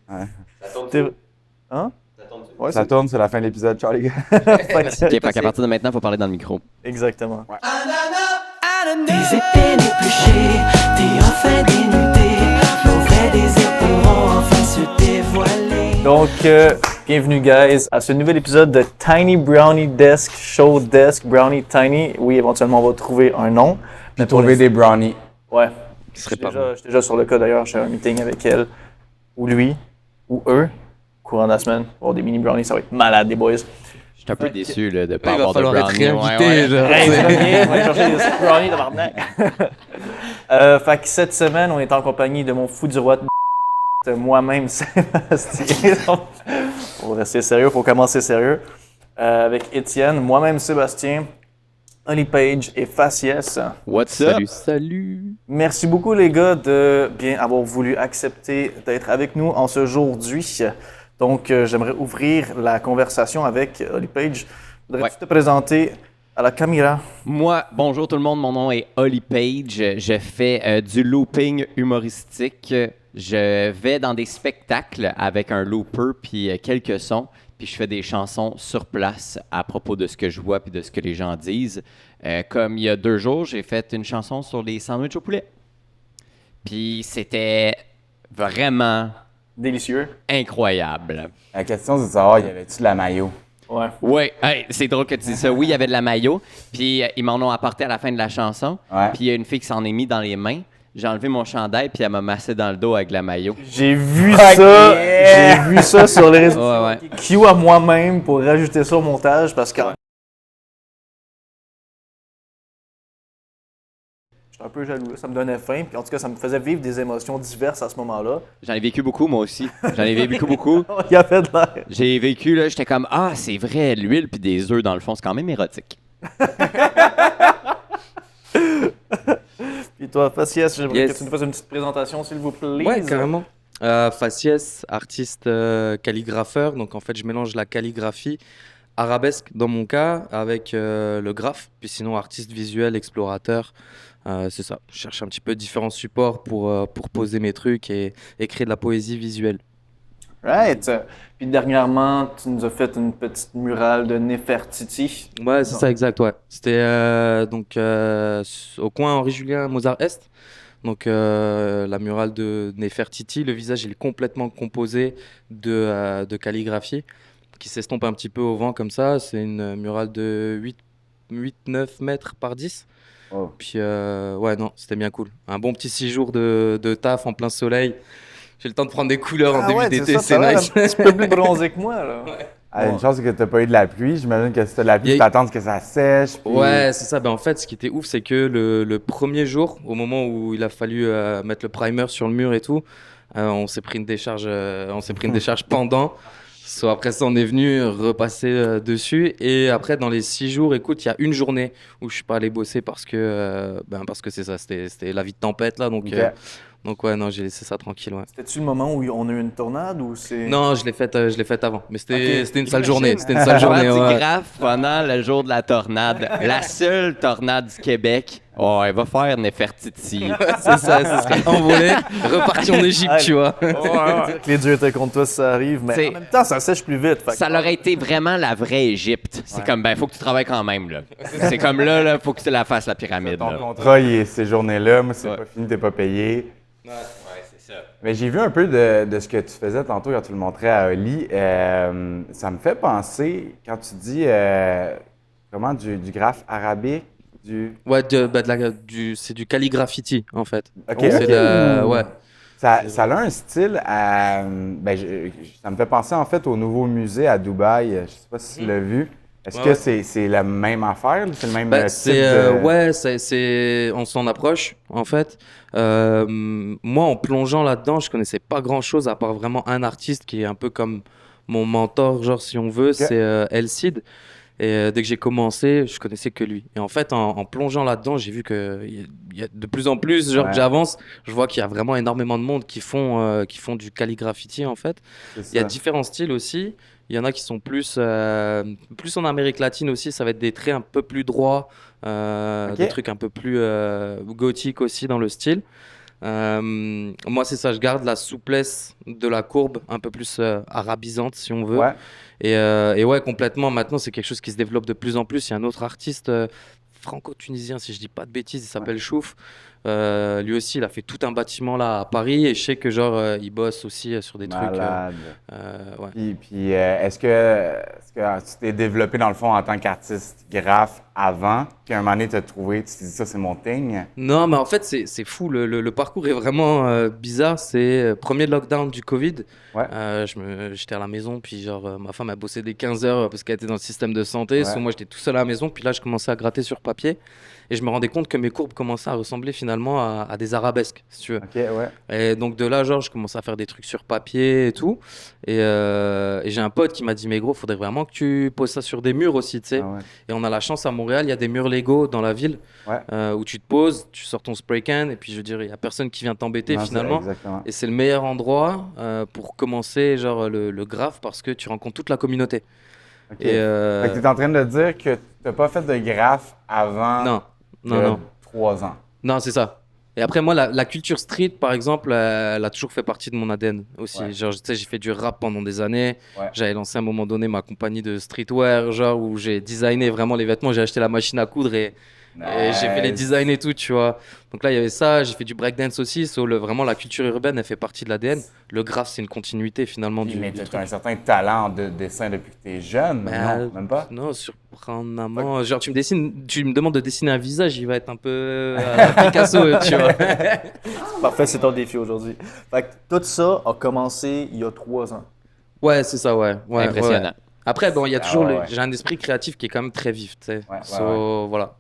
Ouais. Ça tourne T'es- dessus. Hein? Ça tourne dessus. Ouais, Ça tourne, c'est la fin de l'épisode. Ciao les gars. c'est... Ok, fait qu'à partir de maintenant, il faut parler dans le micro. Exactement. Tes épées n'épluchées, t'es enfin dénudé. Nos vrais désirs pourront enfin se dévoiler. Donc, bienvenue, guys, à ce nouvel épisode de Tiny Brownie Desk Show Desk Brownie Tiny. Oui, éventuellement, on va trouver un nom. Puis trouver des brownies. Ouais. Ce serait Je suis déjà sur le cas d'ailleurs. J'ai un meeting avec elle, ou lui, ou eux, courant de la semaine. Pour des mini brownies, ça va être malade, les boys. Je suis un peu déçu là, de ne pas Il va avoir de falloir être brownie. réinvité, genre. Hey, ça vient, on va aller chercher des brownies, tabarnak. Fait que cette semaine, on est en compagnie de mon fou du roi de moi-même, Sébastien. Pour rester sérieux, il faut commencer sérieux. Avec Étienne, moi-même, Sébastien, Oli Page et Faciès. What's up? Salut. Merci beaucoup, les gars, de bien avoir voulu accepter d'être avec nous en ce jour-d'aujourd'hui. Donc, j'aimerais ouvrir la conversation avec Oli Page. Voudrais-tu te présenter à la caméra? Moi, bonjour tout le monde, mon nom est Oli Page. Je fais du looping humoristique. Je vais dans des spectacles avec un looper puis quelques sons. Puis je fais des chansons sur place à propos de ce que je vois puis de ce que les gens disent. Comme il y a 2 jours, j'ai fait une chanson sur les sandwichs au poulet. Puis c'était vraiment Délicieux. incroyable. La question, c'est de savoir, y avait-tu de la maillot? Ouais. Oui, hey, c'est drôle que tu dis ça. Oui, il y avait de la maillot, puis ils m'en ont apporté à la fin de la chanson. Ouais. Puis il y a une fille qui s'en est mis dans les mains. J'ai enlevé mon chandail, puis elle m'a massé dans le dos avec de la maillot. J'ai vu Oh, ça, yeah! j'ai vu ça sur les réseaux Ouais, sociaux. Cue à moi-même pour rajouter ça au montage parce que j'étais un peu jaloux, ça me donnait faim, puis en tout cas ça me faisait vivre des émotions diverses à ce moment-là. J'en ai vécu beaucoup, moi aussi. J'en ai vécu beaucoup. Il y avait de l'air. J'ai vécu, là, j'étais comme, ah, c'est vrai, l'huile puis des œufs, dans le fond, c'est quand même érotique. Puis toi, Faciès, j'aimerais Yes. que tu nous fasses une petite présentation, s'il vous plaît. Ouais, carrément. Faciès, artiste calligrapheur. Donc en fait, je mélange la calligraphie, arabesque dans mon cas, avec le graphe. Puis sinon, artiste visuel, explorateur. C'est ça. Je cherche un petit peu différents supports pour poser mes trucs et créer de la poésie visuelle. Right. Puis dernièrement, tu nous as fait une petite murale de Nefertiti. Ouais, c'est ça, exact. Ouais. C'était au coin Henri-Julien, Mozart-Est. Donc la murale de Nefertiti, le visage il est complètement composé de calligraphie qui s'estompe un petit peu au vent comme ça. C'est une murale de 8-9 mètres par 10. Oh. Puis ouais, non, c'était bien cool. Un bon petit 6 jours de taf en plein soleil. J'ai le temps de prendre des couleurs en début d'été, c'est ça, nice. un petit peu plus bronzé que moi, là. Ah, une chance que t'as pas eu de la pluie. J'imagine que si t'as de la pluie, Il y tu a- t'attends que ça sèche. Puis... Ouais, c'est ça. Ben, en fait, ce qui était ouf, c'est que le premier jour, au moment où il a fallu mettre le primer sur le mur et tout, on s'est pris une décharge, pendant. So, après ça, on est venu repasser dessus. Et après, dans les 6 jours, écoute, il y a une journée où je suis pas allé bosser parce que c'est ça, c'était la vie de tempête là. Ok. Donc ouais, non, j'ai laissé ça tranquille. Ouais. C'était-tu le moment où on a eu une tornade ou c'est... Non, je l'ai faite avant. Mais c'était Ok. c'était une sale journée. C'était une sale journée. Faire du Ouais. graphe pendant le jour de la tornade. La seule tornade du Québec. Oh, elle va faire Nefertiti. C'est ça, ça serait envolé, reparti en Égypte, tu vois. Dire que les dieux étaient contre toi si ça arrive, mais C'est- en même temps, ça sèche plus vite. Fait que- Ça aurait été vraiment la vraie Égypte. C'est comme, ben, faut que tu travailles quand même, là. C'est comme là, faut que tu la fasses, la pyramide, Ton là. contrat, il est ces journées-là. Moi, c'est Ouais. pas fini, t'es pas payé. Ouais, c'est ça. Mais j'ai vu un peu de ce que tu faisais tantôt quand tu le montrais à Oli. Ça me fait penser, quand tu dis comment du graphe arabique, Ouais, c'est du calligraphiti, en fait. Ok, C'est ok. ouais. Ça a un style à. Ben, ça me fait penser en fait au nouveau musée à Dubaï. Je sais pas si tu l'as vu. Est-ce Ouais, que ouais. c'est la même affaire? C'est le même Bah, type de... ouais, on s'en approche, en fait. Moi, en plongeant là-dedans, je connaissais pas grand-chose à part vraiment un artiste qui est un peu comme mon mentor, genre, si on veut, c'est El Cid. Et dès que j'ai commencé, je connaissais que lui. Et en fait, en plongeant là-dedans, j'ai vu qu'il y a de plus en plus, genre Ouais. que j'avance, je vois qu'il y a vraiment énormément de monde qui font du calligraphiti, en fait. c'est Il y a ça. différents styles aussi. Il y en a qui sont plus en Amérique latine aussi. Ça va être des traits un peu plus droits, Ok. des trucs un peu plus gothiques aussi dans le style. Moi, c'est ça, je garde la souplesse de la courbe, un peu plus arabisante, si on veut. Ouais. Et ouais, complètement, maintenant, c'est quelque chose qui se développe de plus en plus. Il y a un autre artiste franco-tunisien, si je dis pas de bêtises, il s'appelle Chouf. Lui aussi, il a fait tout un bâtiment là à Paris et je sais que genre, il bosse aussi sur des trucs. Malade. Ouais. Puis, est-ce que tu t'es développé dans le fond en tant qu'artiste graphe avant, puis à un moment donné, tu as trouvé, tu t'es dit ça, c'est mon thing? Non, mais en fait, c'est fou. Le parcours est vraiment bizarre. C'est premier lockdown du Covid. Ouais. J'étais à la maison, puis genre, ma femme a bossé des 15 heures parce qu'elle était dans le système de santé. Ouais. Moi, j'étais tout seul à la maison, puis là, je commençais à gratter sur papier. Et je me rendais compte que mes courbes commençaient à ressembler finalement à des arabesques, si tu veux. OK, ouais. Et donc de là, genre, je commençais à faire des trucs sur papier et tout. Et j'ai un pote qui m'a dit, mais gros, faudrait vraiment que tu poses ça sur des murs aussi, tu sais. Ah ouais. Et on a la chance à Montréal, il y a des murs Lego dans la ville Ouais. où tu te poses, tu sors ton spray can et puis je veux dire, il n'y a personne qui vient t'embêter Non, c'est- finalement. Exactement. Et c'est le meilleur endroit pour commencer genre le graphe parce que tu rencontres toute la communauté. OK. Et Fait que tu es en train de dire que tu n'as pas fait de graphe avant non, non, non. 3 ans. Non, c'est ça. Et après, moi, la culture street, par exemple, elle a toujours fait partie de mon ADN aussi. Ouais. Genre, tu sais, j'ai fait du rap pendant des années. Ouais. J'avais lancé à un moment donné ma compagnie de streetwear, genre, où j'ai designé vraiment les vêtements. J'ai acheté la machine à coudre et j'ai fait les Nice. designs et tout, tu vois. Donc là, il y avait ça. J'ai fait du breakdance aussi. Vraiment, la culture urbaine, elle fait partie de l'ADN. Le graphe, c'est une continuité finalement Puis, mais du tu truc. as un certain talent de dessin depuis que tu es jeune. Non, même pas? Non, surprenamment. Genre, tu me demandes de dessiner un visage, il va être un peu à la Picasso, tu vois. Parfait, c'est ton défi aujourd'hui. Fait que tout ça a commencé il y a 3 ans. Ouais, c'est ça, ouais. Impressionnant. Ouais. Après, bon, il y a toujours ouais. j'ai un esprit créatif qui est quand même très vif, tu sais. Ouais, Voilà.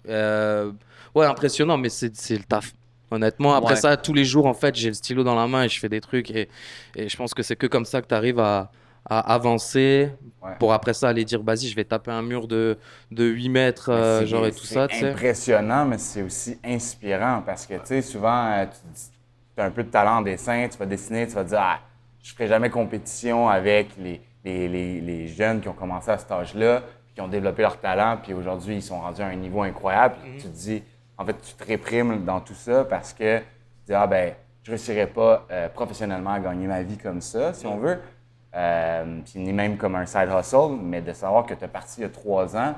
Ouais, impressionnant, mais c'est le taf. Honnêtement, après Ouais. ça, tous les jours, en fait, j'ai le stylo dans la main et je fais des trucs. Et je pense que c'est que comme ça que tu arrives à avancer Ouais. pour après ça aller dire, vas-y, je vais taper un mur de 8 mètres, Mais genre et tout ça, tu C'est sais. impressionnant, mais c'est aussi inspirant parce que, tu sais, souvent, tu as un peu de talent en dessin, tu vas dessiner, tu vas te dire, ah, je ferai jamais compétition avec les jeunes qui ont commencé à cet âge-là, puis qui ont développé leur talent, puis aujourd'hui, ils sont rendus à un niveau incroyable. Puis tu te dis, en fait, tu te réprimes dans tout ça parce que tu te dis, ah, ben, je réussirais pas professionnellement à gagner ma vie comme ça, si on veut. Puis ni même comme un side hustle, mais de savoir que tu es parti il y a 3 ans,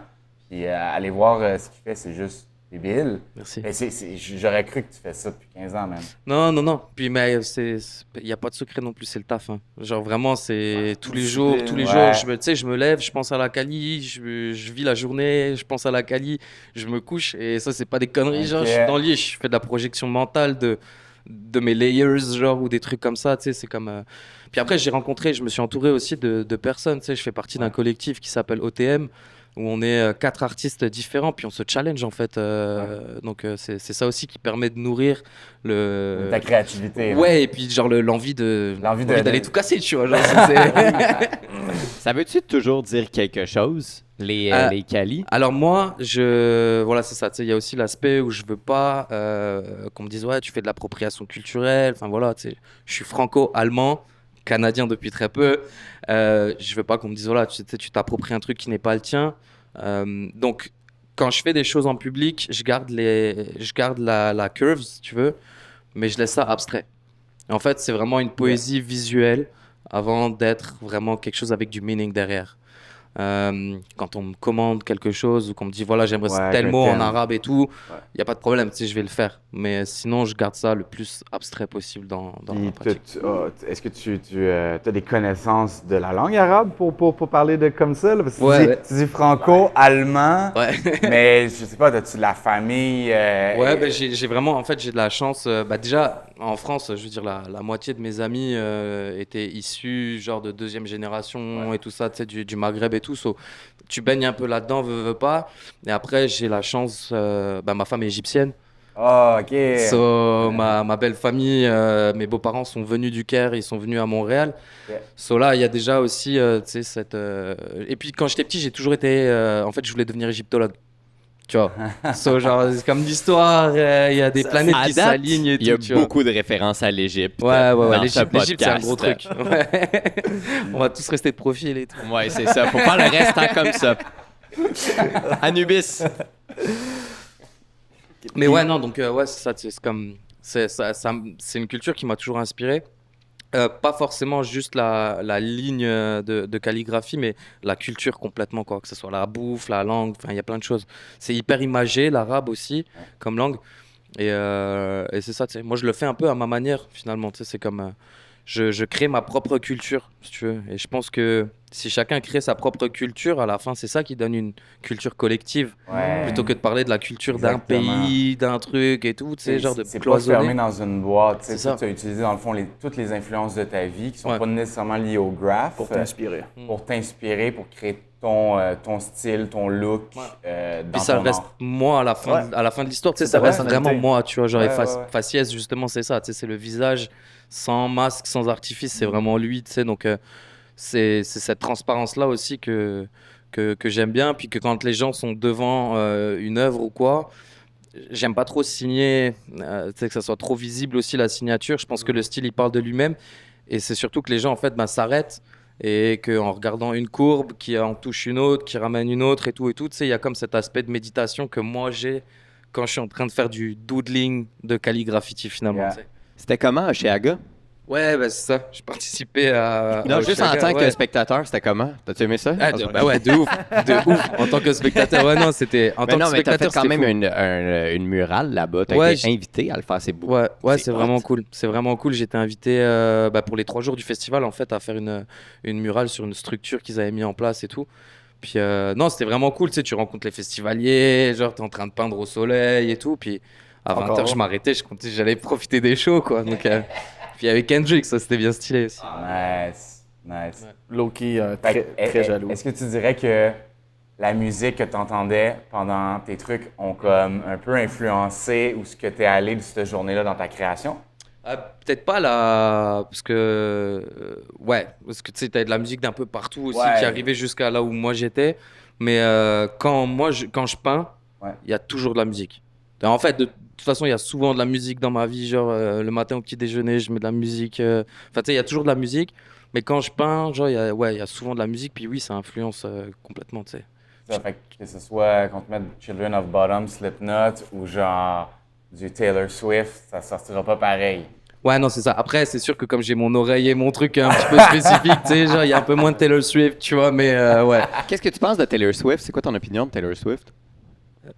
puis aller voir ce qu'il fait, c'est juste débile. Merci. Mais j'aurais cru que tu fais ça depuis 15 ans même. Non. Puis, mais il n'y a pas de secret non plus, c'est le taf. Hein. Genre, vraiment, c'est tous les jours, Ouais. je me lève, je pense à la Cali, je vis la journée, je pense à la Cali, je me couche. Et ça, c'est pas des conneries. Genre, Ok. je suis dans le lit, je fais de la projection mentale de mes layers, genre, ou des trucs comme ça, tu sais, c'est comme... Puis après, je me suis entouré aussi de personnes, tu sais, je fais partie d'un collectif qui s'appelle OTM, où on est 4 artistes différents, puis on se challenge, en fait. Donc, c'est ça aussi qui permet de nourrir Ta créativité. là. Ouais, et puis genre l'envie d'aller de- tout casser, tu vois. Genre, Ça veut-tu toujours dire quelque chose, les Cali? Alors moi, voilà, c'est ça. Tu sais, il y a aussi l'aspect où je veux pas qu'on me dise ouais, tu fais de l'appropriation culturelle. Enfin voilà, tu sais, je suis franco-allemand, canadien depuis très peu. Je veux pas qu'on me dise voilà, tu sais, tu t'appropries un truc qui n'est pas le tien. Donc quand je fais des choses en public, je garde la curve, si tu veux, mais je laisse ça abstrait. Et en fait, c'est vraiment une poésie visuelle avant d'être vraiment quelque chose avec du meaning derrière. Quand on me commande quelque chose ou qu'on me dit voilà, j'aimerais Ouais, tel que mot en t'aimes. arabe et tout, il n'y a pas de problème, tu sais, je vais le faire. Mais sinon, je garde ça le plus abstrait possible dans Puis la pratique. est-ce que tu as des connaissances de la langue arabe pour parler de comme ça? Là? Parce que Ouais. tu dis franco-allemand, Ouais. mais je sais pas, as-tu de la famille? Ouais, ben, j'ai vraiment, en fait, j'ai de la chance. Déjà, en France, je veux dire, la moitié de mes amis étaient issus, genre, de 2e génération et tout ça, tu sais, du Maghreb et tout. So, tu baignes un peu là-dedans, veux pas. Et après, j'ai la chance, ma femme est égyptienne. Ah, OK. So, ma belle famille, mes beaux-parents sont venus du Caire, ils sont venus à Montréal. Ok. So là, il y a déjà aussi, tu sais, cette... Et puis, quand j'étais petit, j'ai toujours été... en fait, je voulais devenir égyptologue. Tu vois. So, genre, c'est comme l'histoire, il y a des planètes À qui date, s'alignent et tout, il y a tu vois. beaucoup de références à l'Égypte. Ouais, dans l'Égypte, ce c'est un gros podcast. truc. Ouais. On va tous rester de profil et tout. Ouais, c'est ça. Faut faire le restant comme ça. Anubis. Mais ouais, non, donc, ouais, c'est ça, tu sais, c'est comme... C'est une culture qui m'a toujours inspiré. Pas forcément juste la ligne de calligraphie, mais la culture complètement, quoi. Que ce soit la bouffe, la langue, enfin, il y a plein de choses. C'est hyper imagé, l'arabe aussi, comme langue. Et c'est ça, tu sais. Moi, je le fais un peu à ma manière, finalement. Tu sais, c'est comme. Je crée ma propre culture, si tu veux. Et je pense que si chacun crée sa propre culture, à la fin, c'est ça qui donne une culture collective. Ouais. Plutôt que de parler de la culture d'un Exactement. pays, d'un truc et tout, tu sais, genre de C'est pas cloisonner. fermé dans une boîte. C'est Tu ça. as utilisé, dans le fond, toutes les influences de ta vie qui sont Ouais. pas nécessairement liées au graph. Pour t'inspirer. Pour t'inspirer, pour créer ton style, ton look dans Puis ça ton reste art. moi à la fin de l'histoire, tu sais, C'est ça ta reste personnalité. vraiment moi, tu vois, genre Ouais, et ouais. Faciès justement c'est ça, tu sais, c'est le visage sans masque, sans artifice, c'est vraiment lui, tu sais, donc c'est cette transparence là aussi que j'aime bien, puis que quand les gens sont devant une œuvre ou quoi, j'aime pas trop signer, tu sais, que ça soit trop visible aussi la signature, je pense que le style il parle de lui-même, et c'est surtout que les gens en fait s'arrêtent. Et qu'en regardant une courbe, qui en touche une autre, qui ramène une autre et tout, tu sais, il y a comme cet aspect de méditation que moi j'ai quand je suis en train de faire du doodling de calligraphity finalement. Yeah. Tu sais. C'était comment, chez Aga? Ouais, bah c'est ça. J'ai participé à. Non, à juste en Oshaga, tant que ouais. spectateur, c'était comment? T'as-tu aimé ça? Ah, bah ouais, de ouf. De ouf. En tant que spectateur, ouais, non, c'était. En Mais tant non, que mais t'as fait spectateur, quand même c'était une murale là-bas. T'as Ouais, été invité à le faire, c'est beau. fou. Ouais, c'est hot. vraiment cool. C'est vraiment cool. J'étais invité pour les 3 jours du festival en fait à faire une murale sur une structure qu'ils avaient mis en place et tout. Puis non, c'était vraiment cool. Tu sais, tu rencontres les festivaliers, genre t'es en train de peindre au soleil et tout. Puis à Encore. 20h, je m'arrêtais, j'allais profiter des shows quoi. Donc, puis avec Kendrick, ça c'était bien stylé aussi. Nice. Nice. Loki, Fait très, que, très jaloux. Est-ce que tu dirais que la musique que tu entendais pendant tes trucs ont comme un peu influencé où ce que tu es allé de cette journée-là dans ta création? Peut-être pas là, parce que parce que tu sais, t'as de la musique d'un peu partout aussi Ouais. qui arrivait jusqu'à là où moi j'étais. Mais quand je peins, Ouais. il y a toujours de la musique. En fait, de toute façon, il y a souvent de la musique dans ma vie. Genre le matin au petit déjeuner, je mets de la musique. Enfin, tu sais, il y a toujours de la musique. Mais quand je peins, genre, il y a souvent de la musique. Puis oui, ça influence complètement, tu sais. Ça fait que ce soit qu'on te mette Children of Bottom, Slipknot ou genre du Taylor Swift, ça sortira pas pareil. Ouais, non, c'est ça. Après, c'est sûr que comme j'ai mon oreille et mon truc un petit peu spécifique, tu sais, genre, il y a un peu moins de Taylor Swift, tu vois, mais ouais. Qu'est-ce que tu penses de Taylor Swift? C'est quoi ton opinion de Taylor Swift?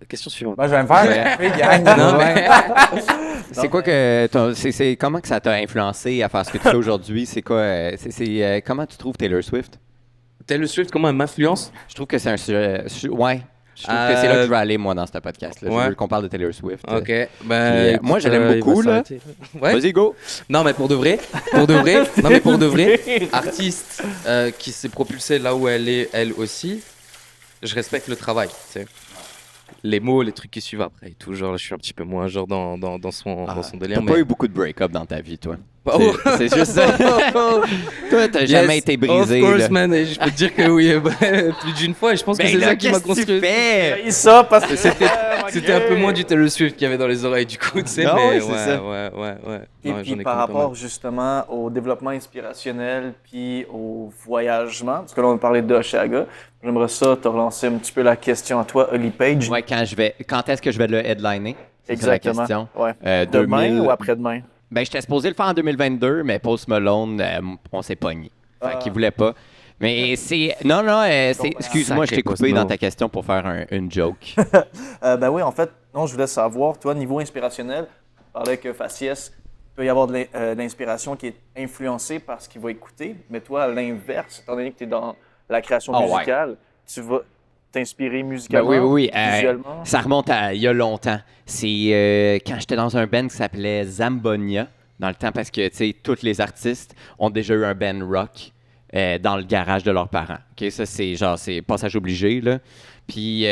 Question suivante. Moi, je vais me faire un gang. Non, mais- C'est quoi que comment que ça t'a influencé à faire ce que tu fais aujourd'hui? C'est quoi comment tu trouves Taylor Swift? Taylor Swift, comment elle m'influence? Je trouve que c'est un sujet. Ouais. Je trouve que c'est là que je veux aller, moi, dans ce podcast-là. ouais. Je veux qu'on parle de Taylor Swift. Ok. Puis, Ben, moi, je l'aime beaucoup, là. Ouais. Vas-y, go! Non, mais pour de vrai, non, mais pour de vrai, artiste qui s'est propulsée là où elle est, elle aussi, je respecte le travail, tu sais. Les mots, les trucs qui suivent après, et tout, genre, je suis un petit peu moins genre dans son délire. T'as pas eu beaucoup de break-up dans ta vie, toi. Oh. C'est juste ça. Toi, t'as jamais été brisé. Of course, là. man, et je peux te dire que oui, plus d'une fois, et je pense que Ben c'est là, ça qui m'a qu'est-ce que tu construit. fais? Et ça, parce que C'était un peu moins du Taylor Swift qu'il y avait dans les oreilles, du coup, tu sais, Ah mais ouais, c'est ça. ouais. Et Non, puis j'en ai par connu pas rapport mal. justement au développement inspirationnel puis au voyagement, parce que là on parlait de Oshaga, j'aimerais ça te relancer un petit peu la question à toi, Oli Page. Ouais, quand est-ce que je vais le headliner? C'est ça la question. Ouais. 2000 Demain ou après-demain? Ben, j'étais supposé le faire en 2022, mais Post Malone, on s'est pogné. Fait qu'il voulait pas. Mais c'est. Non, excuse-moi, je t'ai Sacré coupé Post dans Malone. ta question pour faire une joke. Ben oui, en fait, non, je voulais savoir, toi, niveau inspirationnel, tu parlais que Faciès, il peut y avoir de l'inspiration qui est influencée par ce qu'il va écouter, mais toi, à l'inverse, étant donné que tu es dans la création Ah ouais. musicale, tu vas t'inspirer Ben musicalement, oui. visuellement. Ça remonte à il y a longtemps. C'est quand j'étais dans un band qui s'appelait Zambonia, dans le temps, parce que, tu sais, tous les artistes ont déjà eu un band rock dans le garage de leurs parents. OK, ça, c'est passage obligé, là. Puis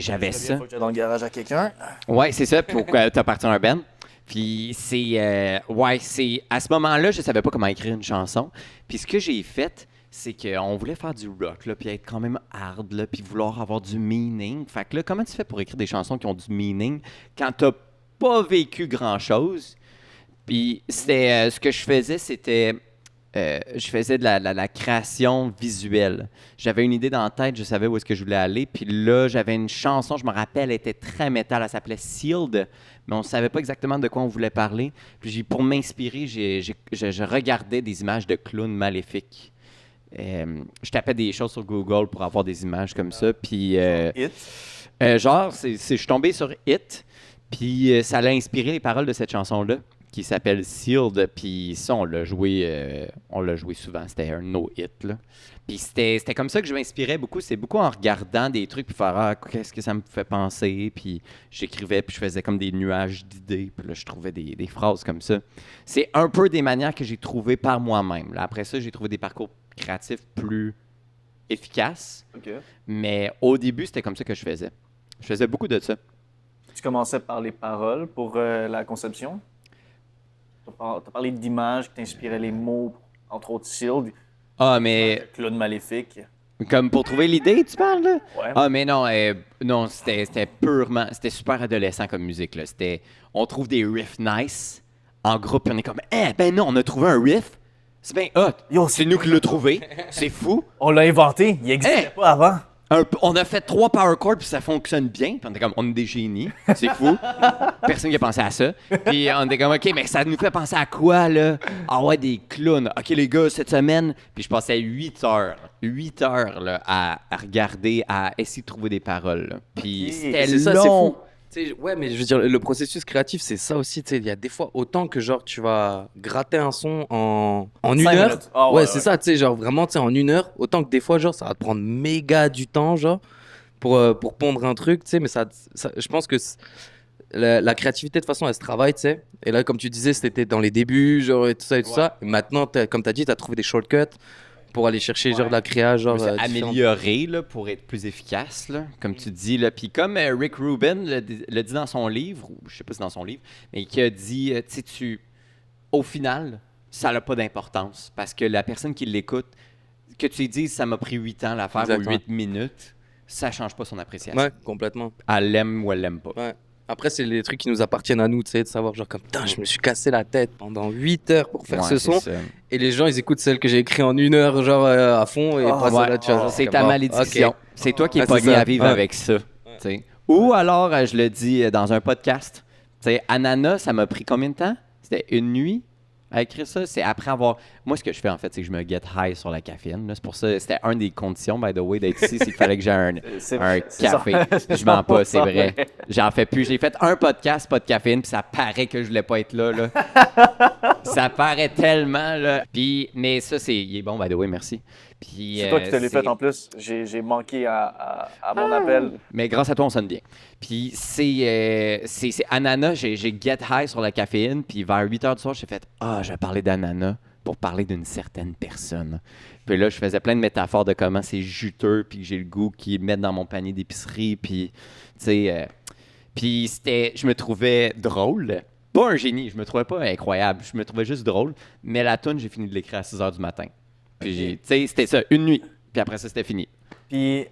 j'avais ça. Il faut que tu dans le garage à quelqu'un. Ouais, c'est ça, pour que tu appartiens à un band. Puis c'est à ce moment-là, je savais pas comment écrire une chanson. Puis ce que j'ai fait, c'est qu'on voulait faire du rock, là, puis être quand même hard, là, puis vouloir avoir du meaning. Fait que là, comment tu fais pour écrire des chansons qui ont du meaning quand t'as pas vécu grand-chose? Puis c'était ce que je faisais, c'était je faisais de la création visuelle. J'avais une idée dans la tête, je savais où est-ce que je voulais aller. Puis là, j'avais une chanson, je me rappelle, elle était très métal, elle s'appelait Sealed, mais on ne savait pas exactement de quoi on voulait parler. Puis pour m'inspirer, je regardais des images de clowns maléfiques. Je tapais des choses sur Google pour avoir des images comme ça. Puis, Hit. je suis tombé sur It, puis ça a inspiré les paroles de cette chanson-là, qui s'appelle Sealed, puis ça, on l'a joué souvent. C'était un no-hit, là. Puis c'était comme ça que je m'inspirais beaucoup. C'est beaucoup en regardant des trucs, puis faire « Ah, qu'est-ce que ça me fait penser? » Puis j'écrivais, puis je faisais comme des nuages d'idées, puis là, je trouvais des phrases comme ça. C'est un peu des manières que j'ai trouvées par moi-même. Là, après ça, j'ai trouvé des parcours créatifs plus efficaces, mais au début, c'était comme ça que je faisais. Je faisais beaucoup de ça. Tu commençais par les paroles pour la conception. Tu as parlé d'images qui t'inspiraient les mots, entre autres Sealed, Ah, mais clown maléfique. comme pour trouver l'idée, tu parles, là? Ouais. Ah, mais non, c'était purement... C'était super adolescent comme musique, là. On trouve des riffs nice en groupe, puis on est comme « Eh, ben non, on a trouvé un riff! C'est bien hot! Yo, C'est nous qui l'avons trouvé! C'est fou! On l'a inventé, il n'existait pas avant. On a fait 3 power chords, puis ça fonctionne bien. Puis on était comme, on est des génies. C'est fou. Personne qui a pensé à ça. Puis on était comme, OK, mais ça nous fait penser à quoi, là? Ah ouais, des clowns. OK, les gars, cette semaine. Puis je passais 8 heures là, à regarder, à essayer de trouver des paroles. Là. Puis c'était C'est ça, c'est long. fou. T'sais, ouais, mais je veux dire, le processus créatif, c'est ça aussi. Il y a des fois, autant que genre, tu vas gratter un son en 1 5 heure. minutes. Ah ouais, c'est ça, tu sais, genre vraiment, tu sais, en 1 heure, autant que des fois, genre, ça va te prendre méga du temps, genre, pour pondre un truc, tu sais, mais je pense que la créativité, de toute façon, elle se travaille, tu sais. Et là, comme tu disais, c'était dans les débuts, genre, et tout ça et tout ça. Et maintenant, comme tu as dit, tu as trouvé des shortcuts pour aller chercher, genre, de la créa, genre. C'est différente. améliorer là, pour être plus efficace, là, comme tu dis. Là. Puis comme Rick Rubin le dit dans son livre, ou je sais pas si c'est dans son livre, mais qui a dit, tu sais, au final, ça n'a pas d'importance parce que la personne qui l'écoute, que tu lui dises ça m'a pris 8 ans l'affaire ou 8 minutes, ça change pas son appréciation. Ouais, complètement. Elle l'aime ou elle l'aime pas. Ouais. Après, c'est les trucs qui nous appartiennent à nous, tu sais, de savoir, genre, comme, putain, je me suis cassé la tête pendant 8 heures pour faire ce son. Ça. Et les gens, ils écoutent celle que j'ai écrite en 1 heure, genre, à fond, et pas ça là, tu vois. genre, C'est comme, ta bon, malédiction. ok. C'est toi qui es Ah, c'est pogné ça. à vivre Ouais. avec ça. T'sais. Ou alors, je le dis dans un podcast, t'sais, Ananas, ça m'a pris combien de temps? C'était une nuit à écrire ça. C'est après avoir... Moi, ce que je fais, en fait, c'est que je me get high sur la caféine. Là. C'est pour ça, c'était une des conditions, by the way, d'être ici, c'est qu'il fallait que j'ai un café. Je mens pas, c'est vrai. J'en fais plus. J'ai fait un podcast, pas de caféine, puis ça paraît que je voulais pas être là. Ça paraît tellement, là. Puis, mais ça, il est bon, by the way, merci. Puis, C'est toi qui te l'as fait en plus. J'ai manqué à mon appel. Mais grâce à toi, on sonne bien. Puis c'est Ananas, j'ai get high sur la caféine, puis vers 8 h du soir, j'ai fait « Ah, je vais parler d'Ananas pour parler d'une certaine personne. » Puis là, je faisais plein de métaphores de comment c'est juteux, puis que j'ai le goût qu'ils mettent dans mon panier d'épicerie, puis, tu sais... puis je me trouvais drôle. Pas un génie, je me trouvais pas incroyable, je me trouvais juste drôle. Mais la toune, j'ai fini de l'écrire à 6 h du matin. Puis, tu sais, c'était ça, une nuit. Puis après ça, c'était fini. Puis